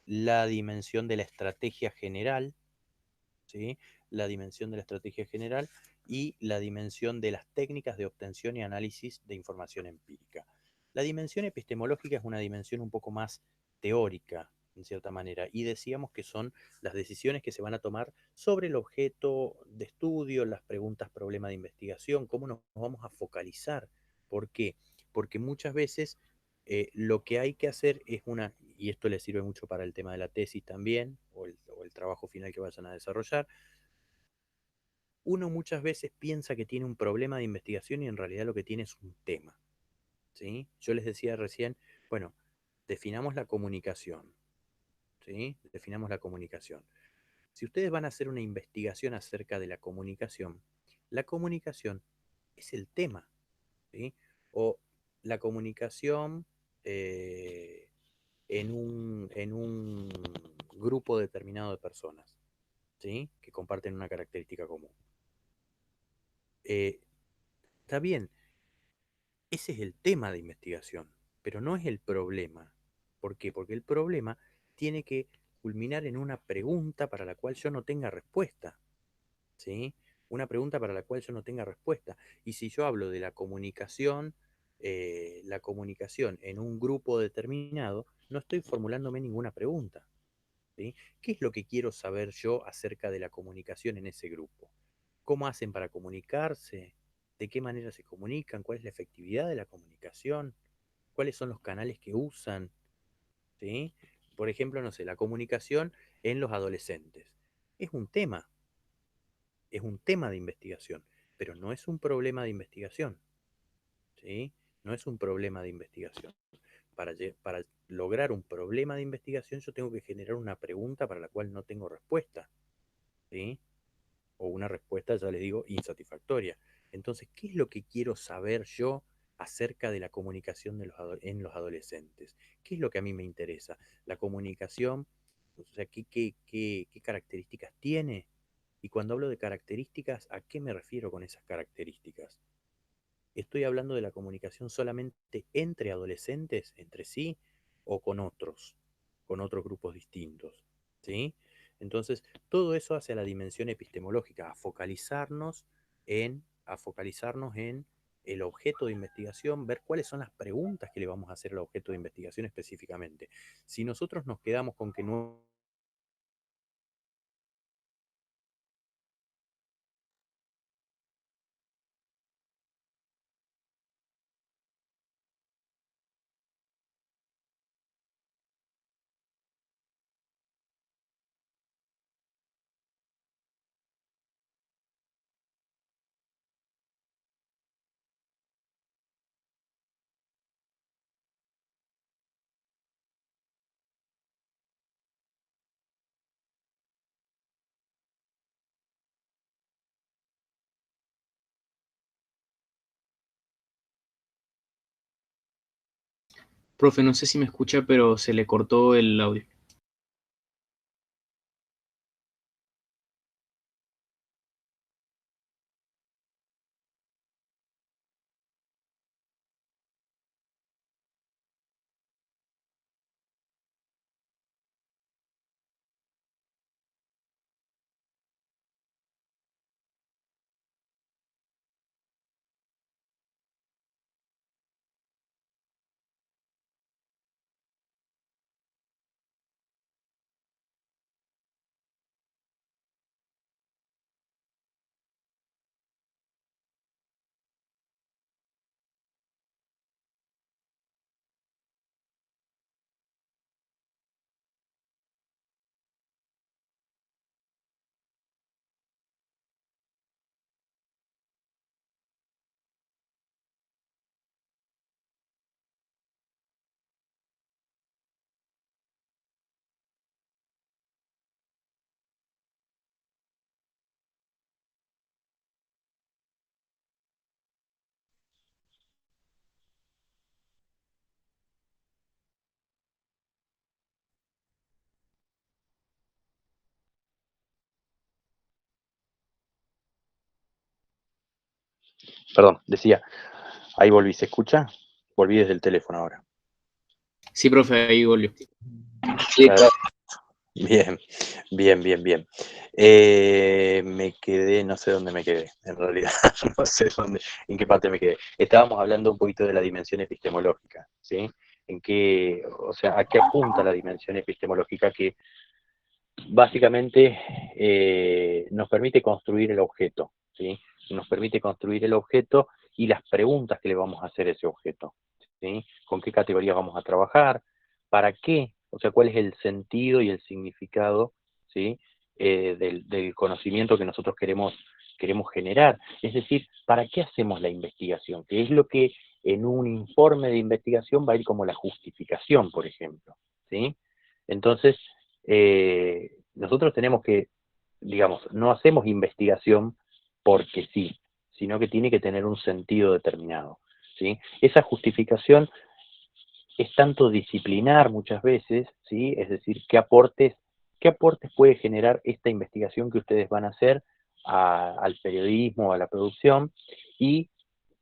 A: la dimensión de la estrategia general, ¿sí? La dimensión de la estrategia general y la dimensión de las técnicas de obtención y análisis de información empírica. La dimensión epistemológica es una dimensión un poco más teórica, en cierta manera, y decíamos que son las decisiones que se van a tomar sobre el objeto de estudio, las preguntas problema de investigación, cómo nos vamos a focalizar. ¿Por qué? Porque muchas veces lo que hay que hacer es y esto le sirve mucho para el tema de la tesis también, o el trabajo final que vayan a desarrollar, uno muchas veces piensa que tiene un problema de investigación y en realidad lo que tiene es un tema, ¿sí? Yo les decía recién, bueno, definamos la comunicación, ¿sí? Definamos la comunicación. Si ustedes van a hacer una investigación acerca de la comunicación es el tema, ¿sí? O la comunicación en un grupo determinado de personas, ¿sí? Que comparten una característica común. Eh, Está bien, ese es el tema de investigación, pero no es el problema. ¿Por qué? Porque el problema tiene que culminar en una pregunta para la cual yo no tenga respuesta, ¿sí? Una pregunta para la cual yo no tenga respuesta. Y si yo hablo de la comunicación en un grupo determinado, no estoy formulándome ninguna pregunta, ¿sí? ¿Qué es lo que quiero saber yo acerca de la comunicación en ese grupo? ¿Cómo hacen para comunicarse? ¿De qué manera se comunican? ¿Cuál es la efectividad de la comunicación? ¿Cuáles son los canales que usan? ¿Sí? Por ejemplo, no sé, la comunicación en los adolescentes. Es es un tema de investigación, pero no es un problema de investigación, ¿sí? No es un problema de investigación. Para lograr un problema de investigación yo tengo que generar una pregunta para la cual no tengo respuesta, ¿sí? o una respuesta, ya les digo, insatisfactoria. Entonces, ¿qué es lo que quiero saber yo acerca de la comunicación en los adolescentes? ¿Qué es lo que a mí me interesa? La comunicación, o sea, ¿qué características tiene? Y cuando hablo de características, ¿a qué me refiero con esas características? ¿Estoy hablando de la comunicación solamente entre adolescentes, entre sí, o con otros grupos distintos? ¿Sí? Entonces, todo eso hace a la dimensión epistemológica, a focalizarnos en el objeto de investigación, ver cuáles son las preguntas que le vamos a hacer al objeto de investigación específicamente. Si nosotros nos quedamos con que no...
C: Profe, no sé si me escucha, pero se le cortó el audio.
A: Perdón, decía, ahí volví, ¿se escucha? Volví desde el teléfono ahora.
C: Sí, profe, ahí volvió.
B: Sí,
A: Claro. Bien, bien, bien, bien. Me quedé, no sé dónde me quedé, en realidad, no sé dónde, en qué parte me quedé. Estábamos hablando un poquito de la dimensión epistemológica, ¿sí? En qué, o sea, a qué apunta la dimensión epistemológica que básicamente nos permite construir el objeto, ¿sí? Nos permite construir el objeto y las preguntas que le vamos a hacer a ese objeto, ¿sí? ¿Con qué categorías vamos a trabajar? ¿Para qué? O sea, ¿cuál es el sentido y el significado, ¿sí? Del conocimiento que nosotros queremos generar? Es decir, ¿para qué hacemos la investigación? Que es lo que en un informe de investigación va a ir como la justificación, por ejemplo, ¿sí? Entonces, nosotros tenemos que, digamos, no hacemos investigación porque sí, sino que tiene que tener un sentido determinado, ¿sí? Esa justificación es tanto disciplinar muchas veces, ¿sí? Es decir, qué aportes puede generar esta investigación que ustedes van a hacer al periodismo, a la producción, y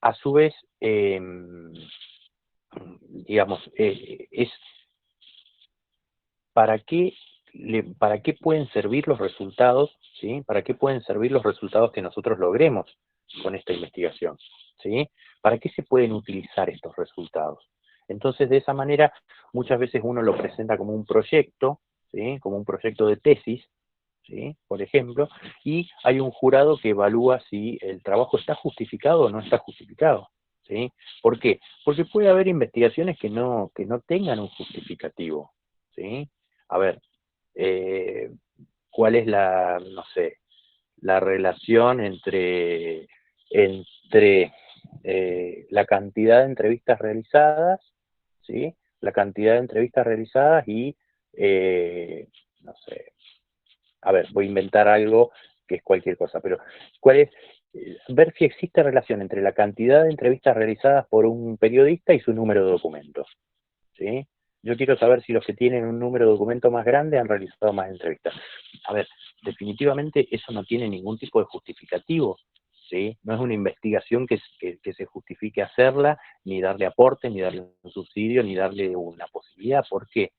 A: a su vez, digamos, es para qué pueden servir los resultados, ¿sí? ¿Para qué pueden servir los resultados que nosotros logremos con esta investigación, ¿sí? ¿Para qué se pueden utilizar estos resultados? Entonces, de esa manera, muchas veces uno lo presenta como un proyecto, ¿sí? Como un proyecto de tesis, ¿sí? Por ejemplo, y hay un jurado que evalúa si el trabajo está justificado o no está justificado, ¿sí? ¿Por qué? Porque puede haber investigaciones que no tengan un justificativo, ¿sí? A ver, eh, ¿cuál es la, no sé, la relación entre la cantidad de entrevistas realizadas, ¿sí? La cantidad de entrevistas realizadas y, no sé, a ver, voy a inventar algo que es cualquier cosa, pero ¿cuál es? Ver si existe relación entre la cantidad de entrevistas realizadas por un periodista y su número de documentos, ¿sí? Yo quiero saber si los que tienen un número de documentos más grande han realizado más entrevistas. A ver, definitivamente eso no tiene ningún tipo de justificativo, ¿sí? No es una investigación que se justifique hacerla, ni darle aporte, ni darle un subsidio, ni darle una posibilidad. ¿Por qué?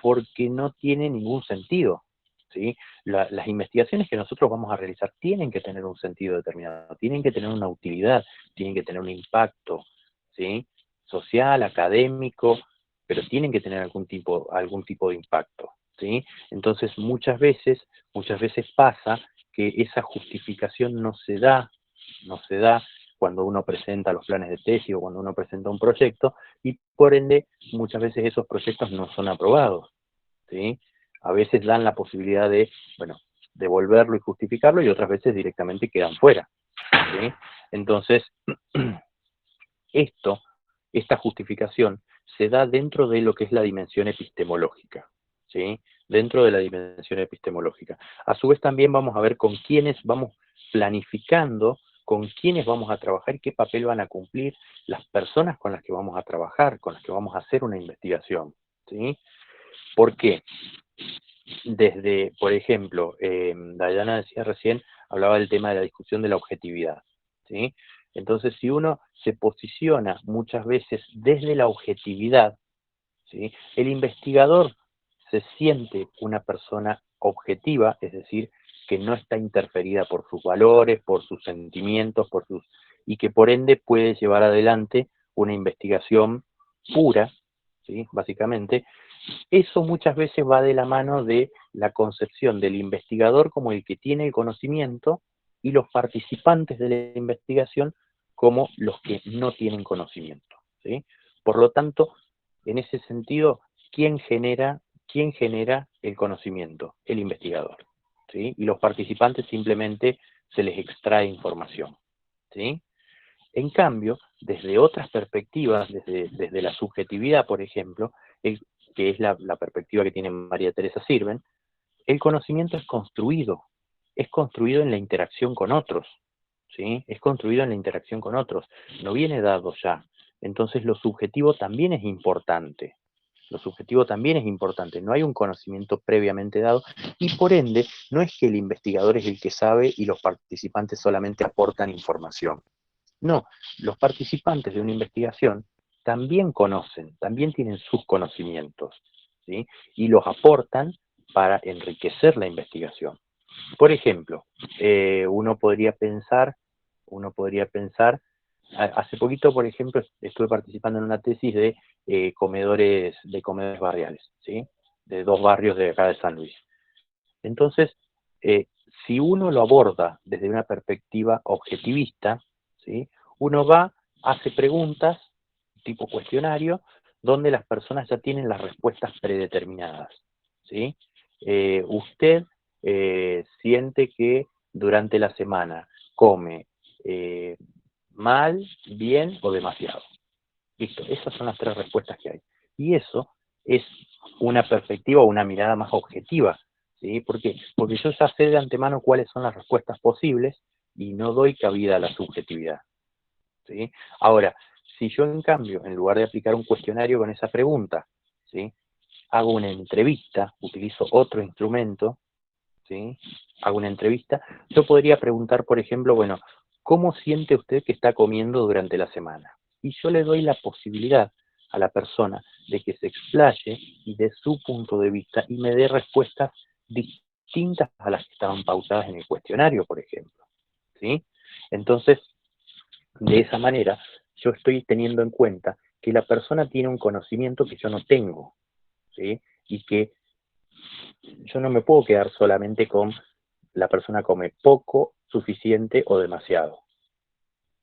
A: Porque no tiene ningún sentido, ¿sí? Las investigaciones que nosotros vamos a realizar tienen que tener un sentido determinado, tienen que tener una utilidad, tienen que tener un impacto, ¿sí? Social, académico, pero tienen que tener algún tipo de impacto, ¿sí? Entonces muchas veces pasa que esa justificación no se da cuando uno presenta los planes de tesis o cuando uno presenta un proyecto, y por ende muchas veces esos proyectos no son aprobados, ¿sí? A veces dan la posibilidad de, bueno, devolverlo y justificarlo, y otras veces directamente quedan fuera, ¿sí? Entonces, esta justificación se da dentro de lo que es la dimensión epistemológica, ¿sí? Dentro de la dimensión epistemológica. A su vez también vamos a ver con quiénes vamos planificando, con quiénes vamos a trabajar y qué papel van a cumplir las personas con las que vamos a trabajar, con las que vamos a hacer una investigación, ¿sí? ¿Por qué? Desde, por ejemplo, Dayana decía recién, hablaba del tema de la discusión de la objetividad, ¿sí? Entonces, si uno se posiciona muchas veces desde la objetividad, ¿sí? El investigador se siente una persona objetiva, es decir, que no está interferida por sus valores, por sus sentimientos, y que por ende puede llevar adelante una investigación pura, ¿sí? Básicamente. Eso muchas veces va de la mano de la concepción del investigador como el que tiene el conocimiento, y los participantes de la investigación como los que no tienen conocimiento, ¿sí? Por lo tanto, en ese sentido, ¿quién genera el conocimiento? El investigador, ¿sí? Y los participantes simplemente se les extrae información, ¿sí? En cambio, desde otras perspectivas, desde la subjetividad, por ejemplo, que es la perspectiva que tiene María Teresa Sirven, el conocimiento es construido en la interacción con otros, ¿sí? Es construido en la interacción con otros, no viene dado ya. Entonces lo subjetivo también es importante. Lo subjetivo también es importante, no hay un conocimiento previamente dado, y por ende no es que el investigador es el que sabe y los participantes solamente aportan información. No, los participantes de una investigación también conocen, también tienen sus conocimientos, ¿sí? Y los aportan para enriquecer la investigación. Por ejemplo, uno podría pensar, hace poquito, por ejemplo, estuve participando en una tesis de comedores barriales, ¿sí? De 2 barrios de acá de San Luis. Entonces, si uno lo aborda desde una perspectiva objetivista, ¿sí? Uno hace preguntas tipo cuestionario, donde las personas ya tienen las respuestas predeterminadas, ¿sí? Usted siente que durante la semana come mal, bien o demasiado. Listo, esas son las 3 respuestas que hay. Y eso es una perspectiva o una mirada más objetiva, ¿sí? ¿Por qué? Porque yo ya sé de antemano cuáles son las respuestas posibles y no doy cabida a la subjetividad, ¿sí? Ahora, si yo en cambio, en lugar de aplicar un cuestionario con esa pregunta, ¿sí? Hago una entrevista, utilizo otro instrumento, ¿sí? Hago una entrevista, yo podría preguntar, por ejemplo, bueno, ¿cómo siente usted que está comiendo durante la semana? Y yo le doy la posibilidad a la persona de que se explaye y de su punto de vista y me dé respuestas distintas a las que estaban pautadas en el cuestionario, por ejemplo, ¿sí? Entonces, de esa manera, yo estoy teniendo en cuenta que la persona tiene un conocimiento que yo no tengo, ¿sí? Y que yo no me puedo quedar solamente con la persona come poco, suficiente o demasiado,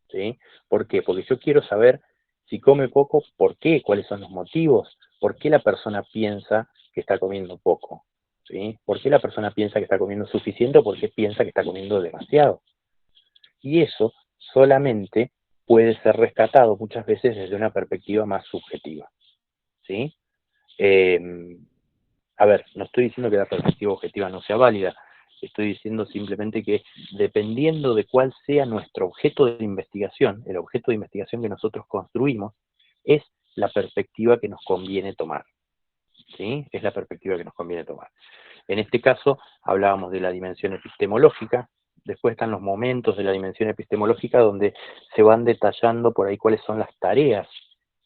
A: ¿sí? ¿Por qué? Porque yo quiero saber si come poco, ¿por qué? ¿Cuáles son los motivos? ¿Por qué la persona piensa que está comiendo poco? ¿Sí? ¿Por qué la persona piensa que está comiendo suficiente o por qué piensa que está comiendo demasiado? Y eso solamente puede ser rescatado muchas veces desde una perspectiva más subjetiva, ¿sí? A ver, no estoy diciendo que la perspectiva objetiva no sea válida, estoy diciendo simplemente que dependiendo de cuál sea nuestro objeto de investigación, el objeto de investigación que nosotros construimos, es la perspectiva que nos conviene tomar. ¿Sí? Es la perspectiva que nos conviene tomar. En este caso, hablábamos de la dimensión epistemológica, después están los momentos de la dimensión epistemológica donde se van detallando por ahí cuáles son las tareas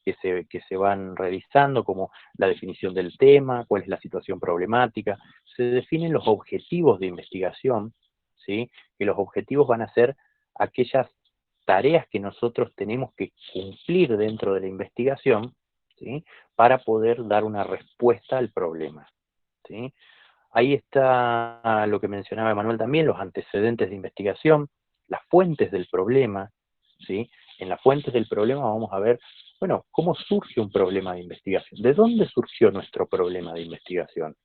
A: que se van realizando, como la definición del tema, cuál es la situación problemática, se definen los objetivos de investigación, ¿sí? Que los objetivos van a ser aquellas tareas que nosotros tenemos que cumplir dentro de la investigación, ¿sí? Para poder dar una respuesta al problema, ¿sí? Ahí está lo que mencionaba Emanuel también, los antecedentes de investigación, las fuentes del problema, ¿sí? En las fuentes del problema vamos a ver, bueno, cómo surge un problema de investigación. ¿De dónde surgió nuestro problema de investigación?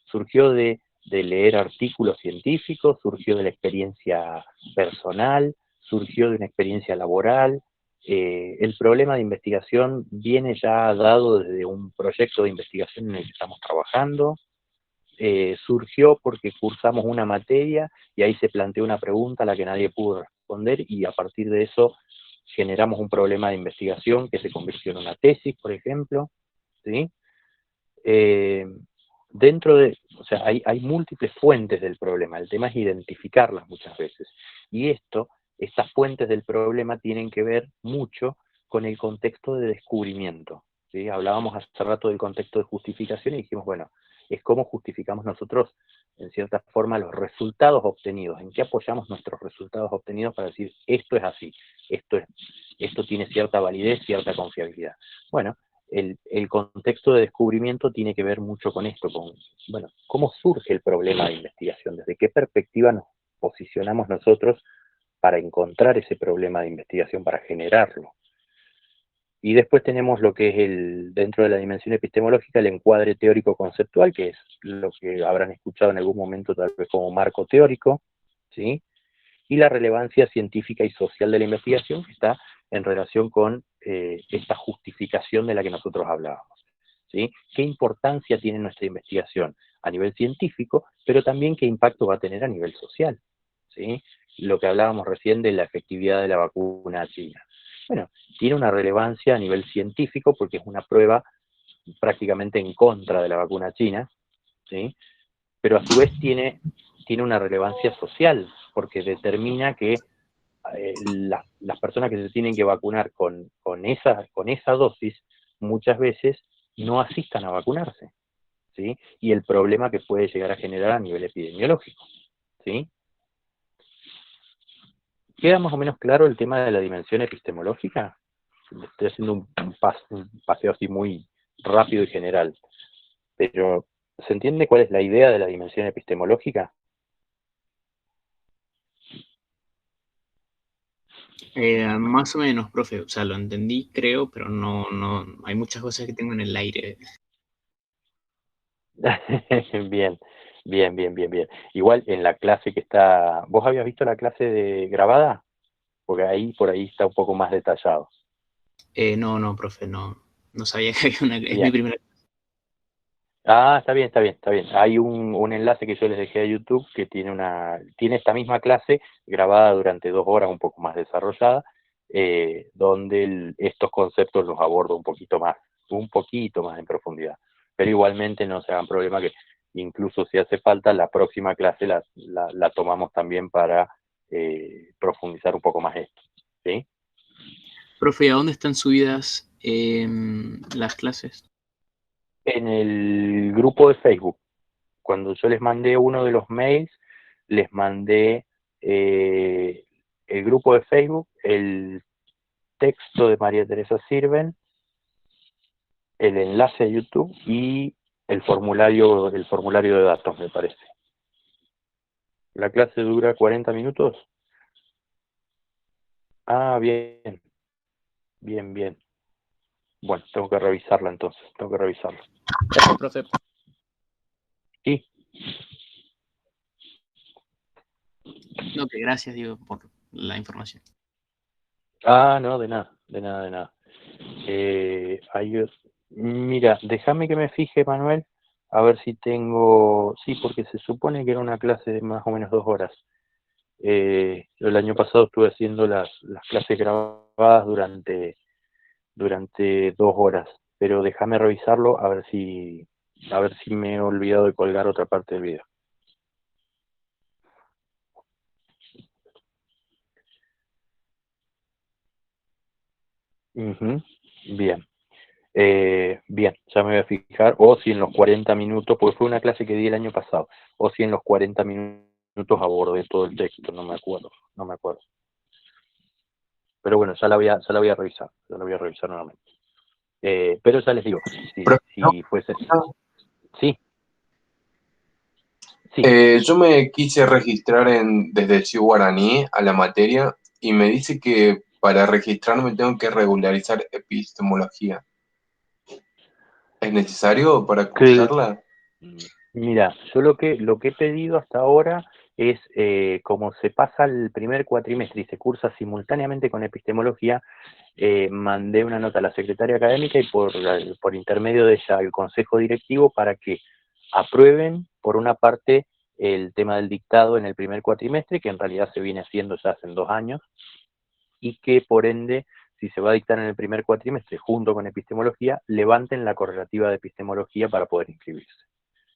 A: Surgió de leer artículos científicos, surgió de la experiencia personal, surgió de una experiencia laboral. El problema de investigación viene ya dado desde un proyecto de investigación en el que estamos trabajando. Surgió porque cursamos una materia y ahí se planteó una pregunta a la que nadie pudo responder y a partir de eso generamos un problema de investigación que se convirtió en una tesis, por ejemplo, ¿sí? Dentro de, o sea, hay múltiples fuentes del problema, el tema es identificarlas muchas veces. Y estas fuentes del problema tienen que ver mucho con el contexto de descubrimiento, ¿sí? Hablábamos hace rato del contexto de justificación y dijimos, bueno, es cómo justificamos nosotros, en cierta forma, los resultados obtenidos, en qué apoyamos nuestros resultados obtenidos para decir, esto es así, esto tiene cierta validez, cierta confiabilidad. Bueno, el contexto de descubrimiento tiene que ver mucho con esto, con, bueno, cómo surge el problema de investigación, desde qué perspectiva nos posicionamos nosotros para encontrar ese problema de investigación, para generarlo. Y después tenemos lo que es dentro de la dimensión epistemológica, el encuadre teórico-conceptual, que es lo que habrán escuchado en algún momento tal vez como marco teórico, ¿sí? Y la relevancia científica y social de la investigación, que está en relación con esta justificación de la que nosotros hablábamos, ¿sí? ¿Qué importancia tiene nuestra investigación a nivel científico, pero también qué impacto va a tener a nivel social, ¿sí? Lo que hablábamos recién de la efectividad de la vacuna china. Bueno, tiene una relevancia a nivel científico porque es una prueba prácticamente en contra de la vacuna china, ¿sí? Pero a su vez tiene una relevancia social, porque determina que las personas que se tienen que vacunar con esa dosis muchas veces no asistan a vacunarse, ¿sí? Y el problema que puede llegar a generar a nivel epidemiológico, ¿sí? ¿Queda más o menos claro el tema de la dimensión epistemológica? Estoy haciendo un paseo así muy rápido y general, pero ¿se entiende cuál es la idea de la dimensión epistemológica?
C: Más o menos, profe, o sea, lo entendí, creo, pero no, hay muchas cosas que tengo en el aire.
A: Bien, bien, bien, bien, bien. Igual en la clase que está... ¿Vos habías visto la clase de grabada? Porque ahí por ahí está un poco más detallado.
C: No, profe, no sabía que había una... Es mi
A: Bien.
C: primera...
A: Ah, está bien, está bien, está bien. Hay un enlace que yo les dejé a YouTube que tiene esta misma clase grabada durante 2 horas, un poco más desarrollada, donde estos conceptos los abordo un poquito más en profundidad. Pero igualmente no se hagan problema que incluso si hace falta, la próxima clase la tomamos también para profundizar un poco más esto, ¿sí?
C: Profe, ¿a dónde están subidas las clases?
A: En el grupo de Facebook. Cuando yo les mandé uno de los mails, les mandé el grupo de Facebook, el texto de María Teresa Sirven, el enlace a YouTube y el formulario de datos, me parece. ¿La clase dura 40 minutos? Ah, bien, bien, bien. Bueno, tengo que revisarla entonces,
C: Gracias, profe.
A: Sí.
C: No, que gracias, digo, por la información.
A: Ah, no, de nada. Mira, déjame que me fije, Manuel, A ver si tengo... Sí, porque se supone que era una clase de más o menos 2 horas. Yo el año pasado estuve haciendo las clases grabadas durante 2 horas, pero déjame revisarlo a ver si me he olvidado de colgar otra parte del video. Ujú, bien. Bien, ya me voy a fijar, o si en los 40 minutos, porque fue una clase que di el año pasado, o si en los 40 minutos abordé todo el texto, no me acuerdo. Pero bueno, ya la voy a revisar, nuevamente. Pero ya les digo,
F: Pero,
A: si fuese... Sí, sí.
F: yo me quise registrar desde el CIU Guaraní a la materia y me dice que para registrarme tengo que regularizar epistemología. ¿Es necesario para cursarla?
A: Mira, yo lo que he pedido hasta ahora es, como se pasa el primer cuatrimestre y se cursa simultáneamente con epistemología, mandé una nota a la secretaria académica y por intermedio de ella al consejo directivo para que aprueben, por una parte, el tema del dictado en el primer cuatrimestre, que en realidad se viene haciendo ya hace 2 años, y que por ende, si se va a dictar en el primer cuatrimestre junto con epistemología, levanten la correlativa de epistemología para poder inscribirse.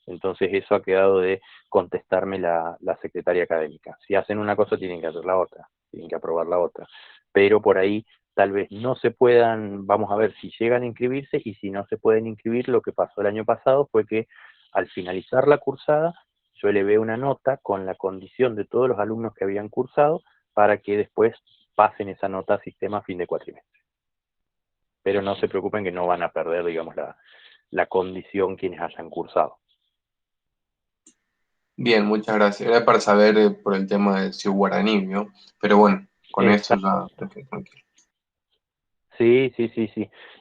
A: Entonces eso ha quedado de contestarme la secretaria académica. Si hacen una cosa, tienen que hacer la otra, tienen que aprobar la otra. Pero por ahí tal vez no se puedan, vamos a ver si llegan a inscribirse, y si no se pueden inscribir, lo que pasó el año pasado fue que al finalizar la cursada, yo elevé una nota con la condición de todos los alumnos que habían cursado para que después pasen esa nota a sistema a fin de cuatrimestre. Pero no se preocupen que no van a perder, digamos, la condición quienes hayan cursado.
F: Bien, muchas gracias. Era para saber por el tema del CIU Guaraní, ¿no? Pero bueno, con eso ya estoy tranquilo.
A: Sí.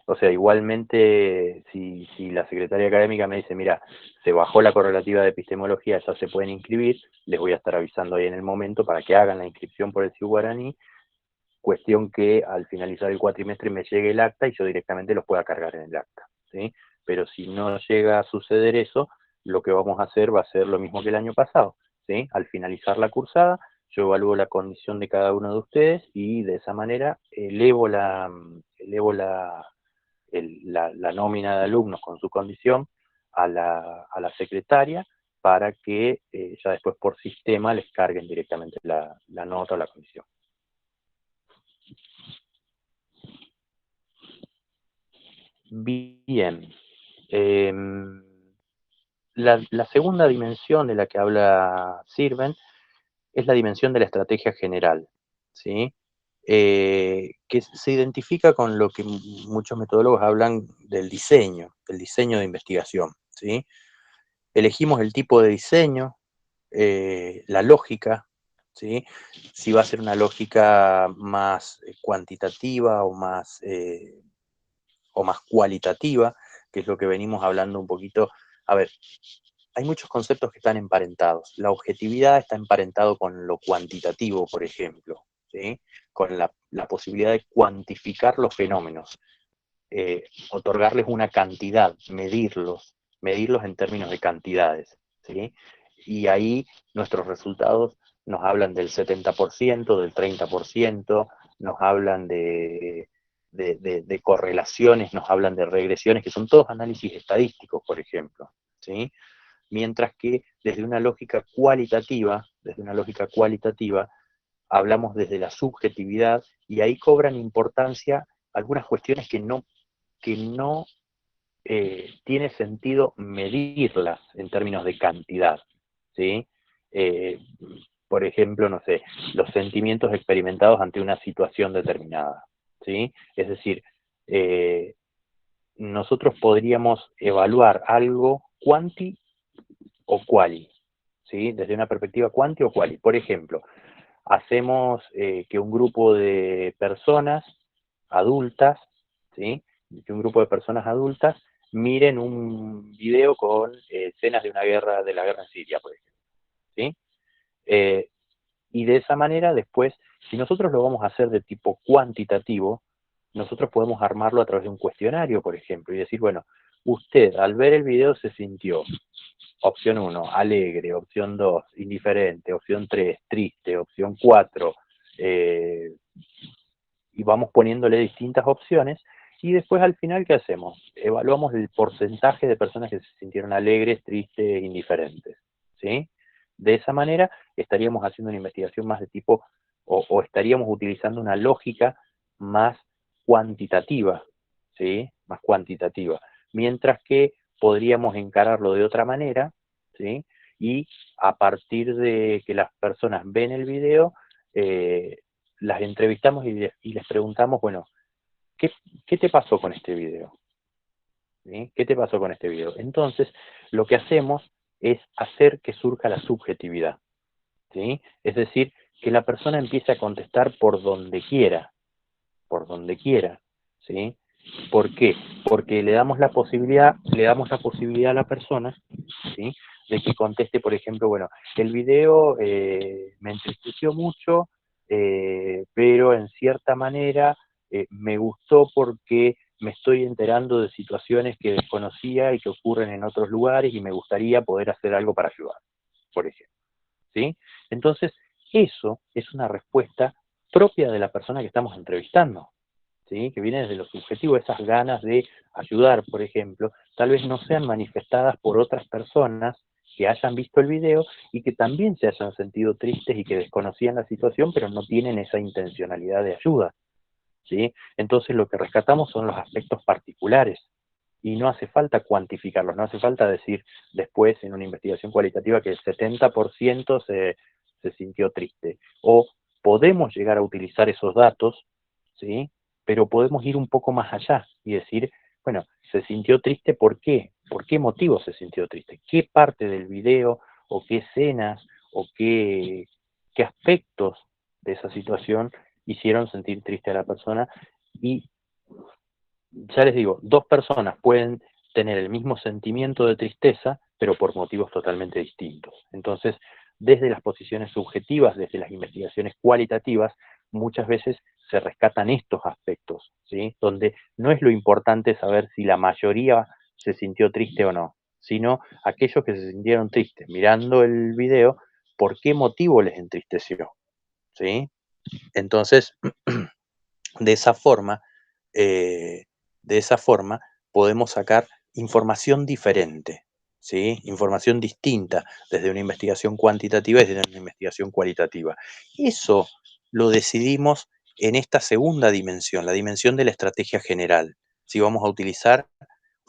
A: O sea, igualmente, si la secretaria académica me dice, mira, se bajó la correlativa de epistemología, ya se pueden inscribir, les voy a estar avisando ahí en el momento para que hagan la inscripción por el CIU Guaraní, cuestión que al finalizar el cuatrimestre me llegue el acta y yo directamente los pueda cargar en el acta, ¿sí? Pero si no llega a suceder eso, lo que vamos a hacer va a ser lo mismo que el año pasado, ¿sí? Al finalizar la cursada, yo evalúo la condición de cada uno de ustedes y de esa manera elevo la nómina de alumnos con su condición a la secretaria para que ya después por sistema les carguen directamente la nota o la condición. Bien. La segunda dimensión de la que habla Sirven es la dimensión de la estrategia general, ¿sí? Que se identifica con lo que muchos metodólogos hablan del diseño de investigación, ¿sí? Elegimos el tipo de diseño, la lógica, ¿sí? Si va a ser una lógica más cuantitativa o más cualitativa, que es lo que venimos hablando un poquito. A ver, hay muchos conceptos que están emparentados. La objetividad está emparentado con lo cuantitativo, por ejemplo, ¿sí? Con la posibilidad de cuantificar los fenómenos, otorgarles una cantidad, medirlos en términos de cantidades, ¿sí? Y ahí nuestros resultados nos hablan del 70%, del 30%, nos hablan de correlaciones, nos hablan de regresiones, que son todos análisis estadísticos, por ejemplo, ¿sí? Mientras que desde una lógica cualitativa, hablamos desde la subjetividad, y ahí cobran importancia algunas cuestiones que no tiene sentido medirlas en términos de cantidad, ¿sí? Por ejemplo, no sé, los sentimientos experimentados ante una situación determinada, ¿sí? Es decir, nosotros podríamos evaluar algo quanti o quali, ¿sí? Desde una perspectiva quanti o quali. Por ejemplo, hacemos que un grupo de personas adultas, ¿sí? Que un grupo de personas adultas miren un video con escenas de la guerra en Siria, por ejemplo, ¿sí? Y de esa manera después, si nosotros lo vamos a hacer de tipo cuantitativo, nosotros podemos armarlo a través de un cuestionario, por ejemplo, y decir, bueno, usted al ver el video se sintió opción 1, alegre, opción 2, indiferente, opción 3, triste, opción 4, y vamos poniéndole distintas opciones, y después al final, ¿qué hacemos? Evaluamos el porcentaje de personas que se sintieron alegres, tristes, indiferentes, ¿sí? De esa manera estaríamos haciendo una investigación más de tipo, o estaríamos utilizando una lógica más cuantitativa, ¿sí? Más cuantitativa. Mientras que podríamos encararlo de otra manera, ¿sí? Y a partir de que las personas ven el video, las entrevistamos y les preguntamos, bueno, ¿qué te pasó con este video? ¿Sí? ¿Qué te pasó con este video? Entonces, lo que hacemos es hacer que surja la subjetividad, ¿sí? Es decir, que la persona empiece a contestar por donde quiera, ¿sí? ¿Por qué? Porque le damos la posibilidad a la persona, ¿sí? De que conteste, por ejemplo, bueno, el video me entristeció mucho, pero en cierta manera me gustó porque me estoy enterando de situaciones que desconocía y que ocurren en otros lugares y me gustaría poder hacer algo para ayudar, por ejemplo, ¿sí? Entonces, eso es una respuesta propia de la persona que estamos entrevistando, ¿sí? Que viene desde lo subjetivo, esas ganas de ayudar, por ejemplo, tal vez no sean manifestadas por otras personas que hayan visto el video y que también se hayan sentido tristes y que desconocían la situación, pero no tienen esa intencionalidad de ayuda, ¿sí? Entonces lo que rescatamos son los aspectos particulares y no hace falta cuantificarlos, no hace falta decir después en una investigación cualitativa que el 70% se sintió triste, o podemos llegar a utilizar esos datos, ¿sí? Pero podemos ir un poco más allá y decir, bueno, se sintió triste, ¿por qué? ¿Por qué motivo se sintió triste? ¿Qué parte del video o qué escenas o qué aspectos de esa situación hicieron sentir triste a la persona? Y ya les digo, dos personas pueden tener el mismo sentimiento de tristeza, pero por motivos totalmente distintos. Entonces, desde las posiciones subjetivas, desde las investigaciones cualitativas, muchas veces se rescatan estos aspectos, ¿sí? Donde no es lo importante saber si la mayoría se sintió triste o no, sino aquellos que se sintieron tristes mirando el video, ¿por qué motivo les entristeció? ¿Sí? Entonces, de esa forma, eh, podemos sacar información diferente, ¿sí? Información distinta desde una investigación cuantitativa y desde una investigación cualitativa. Eso lo decidimos en esta segunda dimensión, la dimensión de la estrategia general. Si vamos a utilizar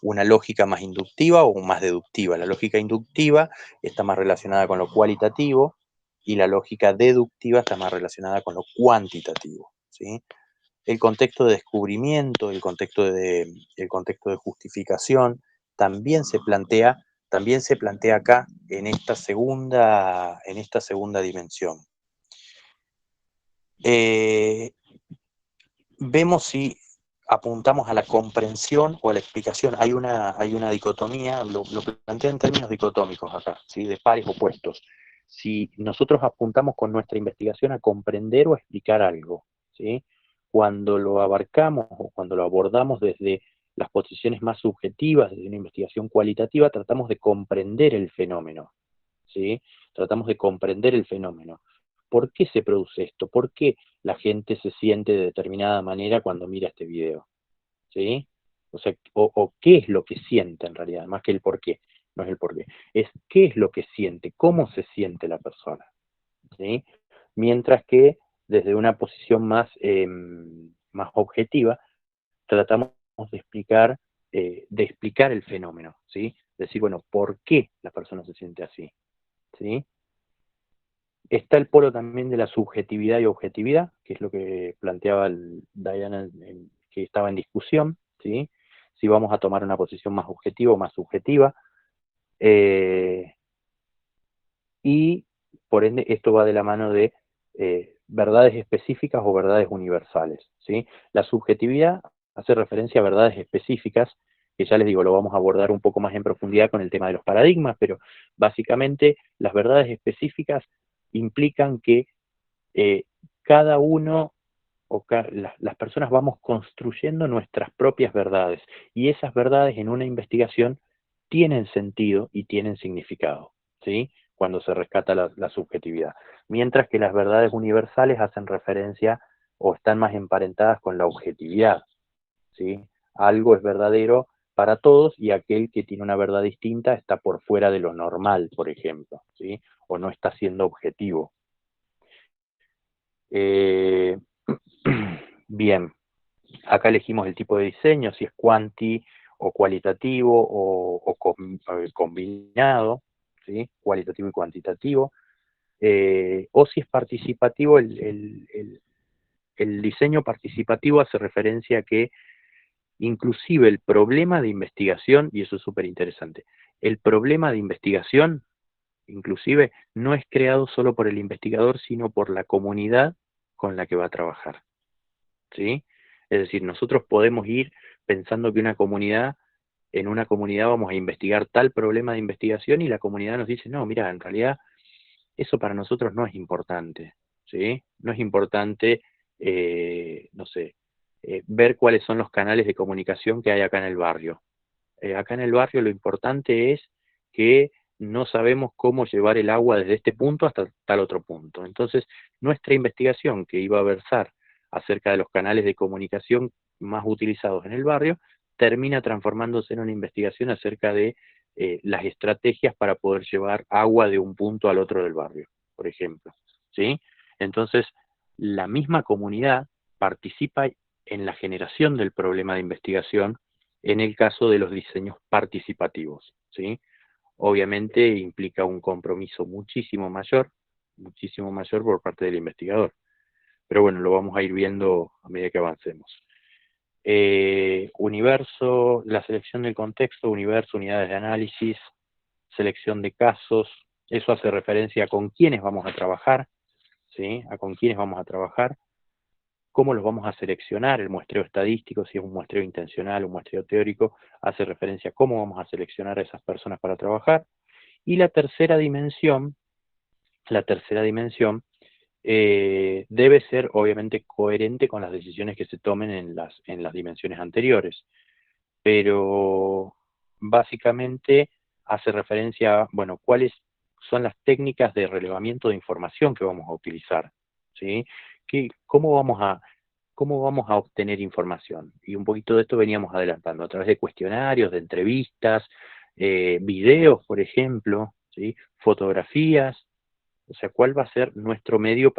A: una lógica más inductiva o más deductiva. La lógica inductiva está más relacionada con lo cualitativo y la lógica deductiva está más relacionada con lo cuantitativo, ¿sí? El contexto de descubrimiento, el contexto de justificación, también se plantea acá en esta segunda dimensión. Vemos si apuntamos a la comprensión o a la explicación. Hay una dicotomía, lo planteo en términos dicotómicos acá, ¿sí? De pares opuestos. Si nosotros apuntamos con nuestra investigación a comprender o a explicar algo, ¿sí? Cuando lo abarcamos o cuando lo abordamos desde las posiciones más subjetivas, desde una investigación cualitativa, tratamos de comprender el fenómeno, ¿sí? Tratamos de comprender el fenómeno. ¿Por qué se produce esto? ¿Por qué la gente se siente de determinada manera cuando mira este video? ¿Sí? O sea, o qué es lo que siente en realidad, más que el por qué, no es el por qué, es qué es lo que siente, cómo se siente la persona, ¿sí? Mientras que desde una posición más, más objetiva, tratamos de explicar el fenómeno, ¿sí? Decir, bueno, ¿por qué la persona se siente así? ¿Sí? Está el polo también de la subjetividad y objetividad, que es lo que planteaba Diana, que estaba en discusión, ¿sí? Si vamos a tomar una posición más objetiva o más subjetiva. Y por ende esto va de la mano de verdades específicas o verdades universales, ¿sí? La subjetividad hace referencia a verdades específicas, que ya les digo, lo vamos a abordar un poco más en profundidad con el tema de los paradigmas, pero básicamente las verdades específicas implican que cada uno o las personas vamos construyendo nuestras propias verdades, y esas verdades en una investigación tienen sentido y tienen significado, ¿sí? Cuando se rescata la subjetividad. Mientras que las verdades universales hacen referencia o están más emparentadas con la objetividad, ¿sí? Algo es verdadero para todos y aquel que tiene una verdad distinta está por fuera de lo normal, por ejemplo, ¿sí? O no está siendo objetivo. Bien, acá elegimos el tipo de diseño, si es cuanti o cualitativo o combinado, ¿sí? Cualitativo y cuantitativo, o si es participativo. El diseño participativo hace referencia a que inclusive el problema de investigación, y eso es súper interesante, el problema de investigación inclusive no es creado solo por el investigador, sino por la comunidad con la que va a trabajar, ¿sí? Es decir, nosotros podemos ir pensando que en una comunidad vamos a investigar tal problema de investigación y la comunidad nos dice, no, mira, en realidad eso para nosotros no es importante, ¿sí? No es importante, no sé, ver cuáles son los canales de comunicación que hay acá en el barrio. Acá en el barrio lo importante es que no sabemos cómo llevar el agua desde este punto hasta tal otro punto. Entonces, nuestra investigación, que iba a versar acerca de los canales de comunicación más utilizados en el barrio, termina transformándose en una investigación acerca de las estrategias para poder llevar agua de un punto al otro del barrio, por ejemplo, ¿sí? Entonces, la misma comunidad participa en la generación del problema de investigación en el caso de los diseños participativos, ¿sí? Obviamente implica un compromiso muchísimo mayor por parte del investigador. Pero bueno, lo vamos a ir viendo a medida que avancemos. Universo, la selección del contexto, universo, unidades de análisis, selección de casos, eso hace referencia a con quiénes vamos a trabajar, ¿sí? A con quiénes vamos a trabajar, cómo los vamos a seleccionar, el muestreo estadístico, si es un muestreo intencional, un muestreo teórico, hace referencia a cómo vamos a seleccionar a esas personas para trabajar. Y la tercera dimensión debe ser obviamente coherente con las decisiones que se tomen en las dimensiones anteriores, pero básicamente hace referencia a, bueno, cuáles son las técnicas de relevamiento de información que vamos a utilizar, ¿sí? ¿Cómo vamos a obtener información? Y un poquito de esto veníamos adelantando, a través de cuestionarios, de entrevistas, videos, por ejemplo, ¿sí? Fotografías. O sea, ¿cuál va a ser nuestro medio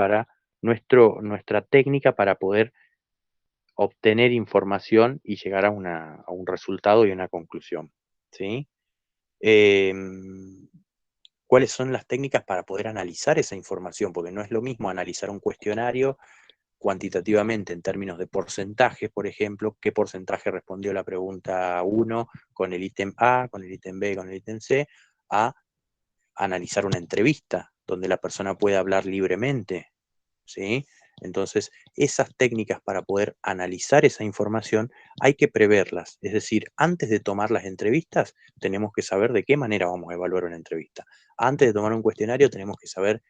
A: nuestra técnica para poder obtener información y llegar a un resultado y una conclusión? ¿Sí? ¿Cuáles son las técnicas para poder analizar esa información? Porque no es lo mismo analizar un cuestionario cuantitativamente en términos de porcentajes, por ejemplo, qué porcentaje respondió la pregunta 1 con el ítem A, con el ítem B, con el ítem C, a analizar una entrevista donde la persona puede hablar libremente, ¿sí? Entonces, esas técnicas para poder analizar esa información hay que preverlas. Es decir, antes de tomar las entrevistas, tenemos que saber de qué manera vamos a evaluar una entrevista. Antes de tomar un cuestionario, tenemos que saber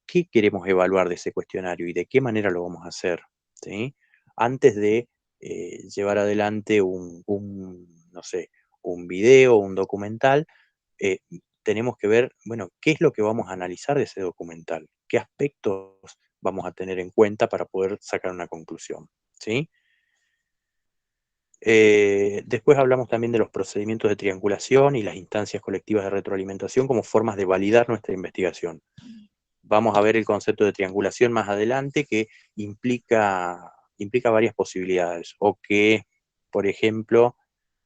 A: qué queremos evaluar de ese cuestionario y de qué manera lo vamos a hacer, ¿sí? Antes de llevar adelante no sé, un video, un documental, tenemos que ver, bueno, qué es lo que vamos a analizar de ese documental, qué aspectos vamos a tener en cuenta para poder sacar una conclusión, ¿sí? Después hablamos también de los procedimientos de triangulación y las instancias colectivas de retroalimentación como formas de validar nuestra investigación. Vamos a ver el concepto de triangulación más adelante, que implica varias posibilidades, o que, por ejemplo,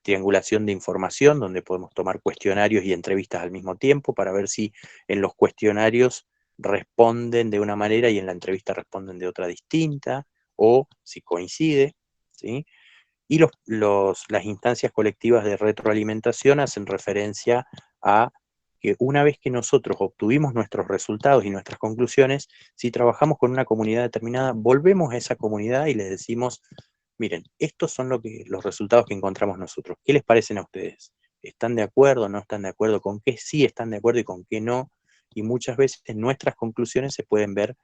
A: triangulación de información, donde podemos tomar cuestionarios y entrevistas al mismo tiempo para ver si en los cuestionarios responden de una manera y en la entrevista responden de otra distinta, o si coincide, ¿sí? Y las instancias colectivas de retroalimentación hacen referencia a que una vez que nosotros obtuvimos nuestros resultados y nuestras conclusiones, si trabajamos con una comunidad determinada, volvemos a esa comunidad y les decimos, miren, estos son los resultados que encontramos nosotros. ¿Qué les parecen a ustedes? ¿Están de acuerdo? ¿No están de acuerdo? ¿Con qué sí están de acuerdo y con qué no? Y muchas veces nuestras conclusiones se pueden ver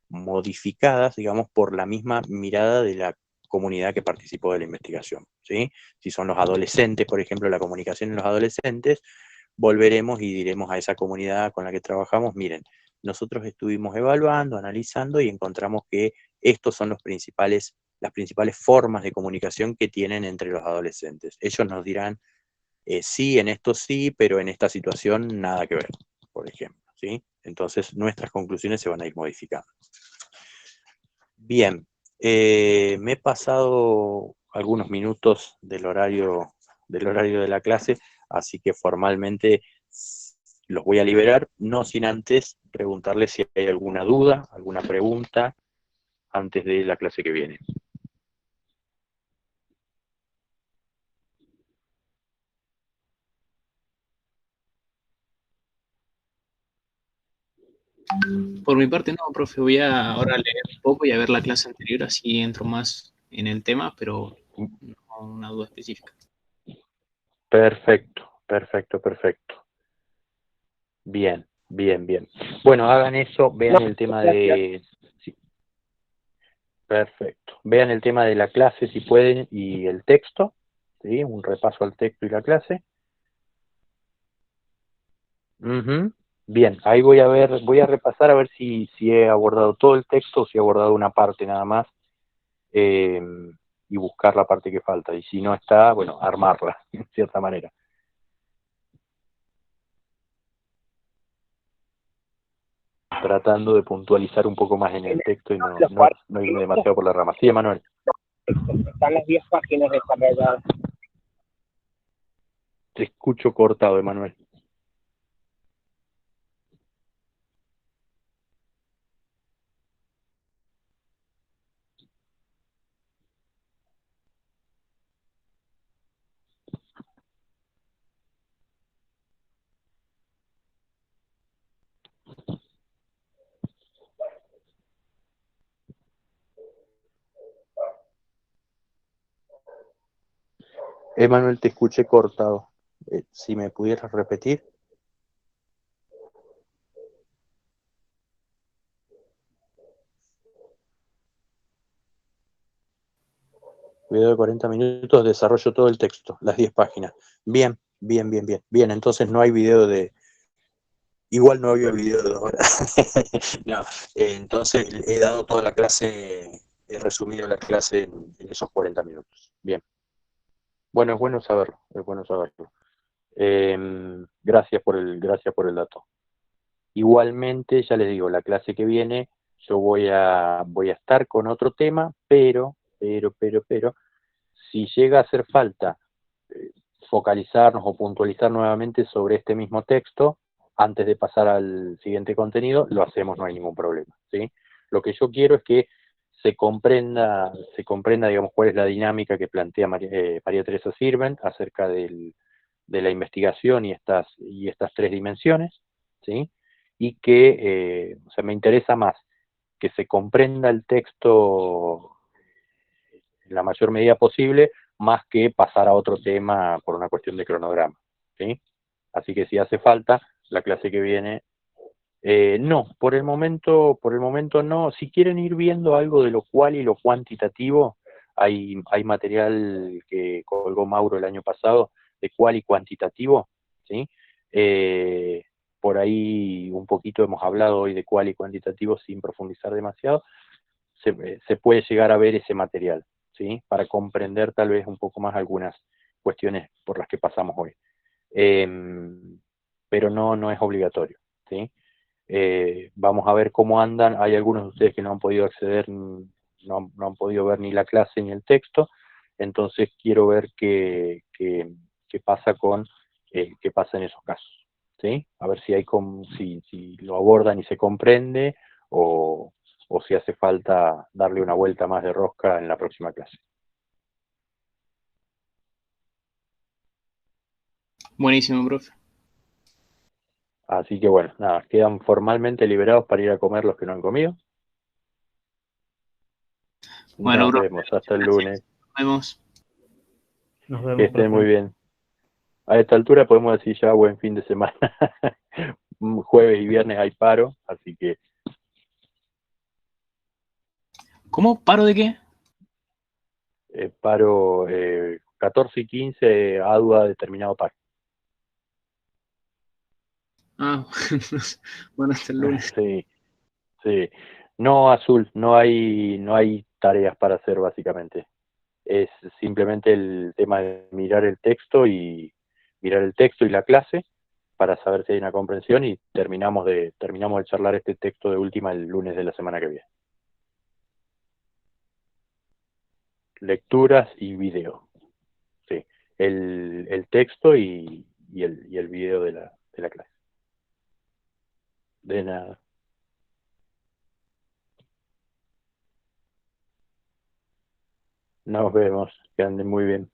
A: modificadas, digamos, por la misma mirada de la comunidad que participó de la investigación, ¿sí? Si son los adolescentes, por ejemplo, la comunicación en los adolescentes, volveremos y diremos a esa comunidad con la que trabajamos, miren, nosotros estuvimos evaluando, analizando y encontramos que estos son las principales formas de comunicación que tienen entre los adolescentes. Ellos nos dirán, sí, en esto sí, pero en esta situación nada que ver, por ejemplo, ¿sí? Entonces nuestras conclusiones se van a ir modificando. Bien, me he pasado algunos minutos del horario de la clase, así que formalmente los voy a liberar, no sin antes preguntarles si hay alguna duda, alguna pregunta antes de la clase que viene.
C: Por mi parte no, profe, voy a ahora leer un poco y a ver la clase anterior, así entro más en el tema, pero no una duda específica.
A: Perfecto, perfecto, perfecto. Bien, bien, bien. Bueno, hagan eso, vean el tema de... Sí, perfecto. Vean el tema de la clase si pueden y el texto, ¿sí? Un repaso al texto y la clase. Ujú. Bien, ahí voy a repasar a ver si he abordado todo el texto o si he abordado una parte nada más, y buscar la parte que falta. Y si no está, bueno, armarla, en cierta manera. Tratando de puntualizar un poco más en el texto y no irme demasiado por la rama. Sí, Emanuel.
G: Están las 10 páginas desarrolladas.
A: Te escucho cortado, Emanuel. Emanuel, te escuché cortado. Si me pudieras repetir. Video de 40 minutos, desarrollo todo el texto, las 10 páginas. Bien, bien, bien, bien. Bien, entonces no hay video de... Igual no había video de 2 horas. No, entonces he dado toda la clase, he resumido la clase en esos 40 minutos. Bien. Bueno, es bueno saberlo, es bueno saberlo. Gracias por el dato. Igualmente, ya les digo, la clase que viene yo voy a estar con otro tema, pero, si llega a hacer falta focalizarnos o puntualizar nuevamente sobre este mismo texto, antes de pasar al siguiente contenido, lo hacemos, no hay ningún problema, ¿sí? Lo que yo quiero es que se comprenda, digamos, cuál es la dinámica que plantea María Teresa Sirvent acerca de la investigación y estas 3 dimensiones, ¿sí? Y que, o sea, me interesa más que se comprenda el texto en la mayor medida posible, más que pasar a otro tema por una cuestión de cronograma, ¿sí? Así que si hace falta, la clase que viene, no, por el momento no. Si quieren ir viendo algo de lo cual y lo cuantitativo, hay material que colgó Mauro el año pasado, de cual y cuantitativo, ¿sí? Por ahí un poquito hemos hablado hoy de cual y cuantitativo sin profundizar demasiado. Se puede llegar a ver ese material, ¿sí? Para comprender tal vez un poco más algunas cuestiones por las que pasamos hoy. Pero no es obligatorio, ¿sí? Vamos a ver cómo andan. Hay algunos de ustedes que no han podido acceder, no han podido ver ni la clase ni el texto, entonces quiero ver qué pasa qué pasa en esos casos, ¿sí? A ver si si lo abordan y se comprende, o si hace falta darle una vuelta más de rosca en la próxima clase.
C: Buenísimo, profe.
A: Así que bueno, nada, quedan formalmente liberados para ir a comer los que no han comido.
C: Bueno,
A: Nos
C: profe,
A: vemos, hasta el lunes.
C: nos vemos.
H: Nos vemos,
A: Que estén
H: profe.
A: muy bien. A esta altura podemos decir ya buen fin de semana. Jueves y viernes hay paro, así que...
C: ¿Cómo? ¿Paro de qué?
A: Paro 14 y 15, ADUA determinado par.
C: Ah, bueno, hasta el lunes.
A: Sí, sí. No, Azul, no hay tareas para hacer básicamente. Es simplemente el tema de mirar el texto y la clase para saber si hay una comprensión y terminamos de charlar este texto de última el lunes de la semana que viene. Lecturas y video. Sí. El texto y el video de la clase. De nada. Nos vemos. Que anden muy bien.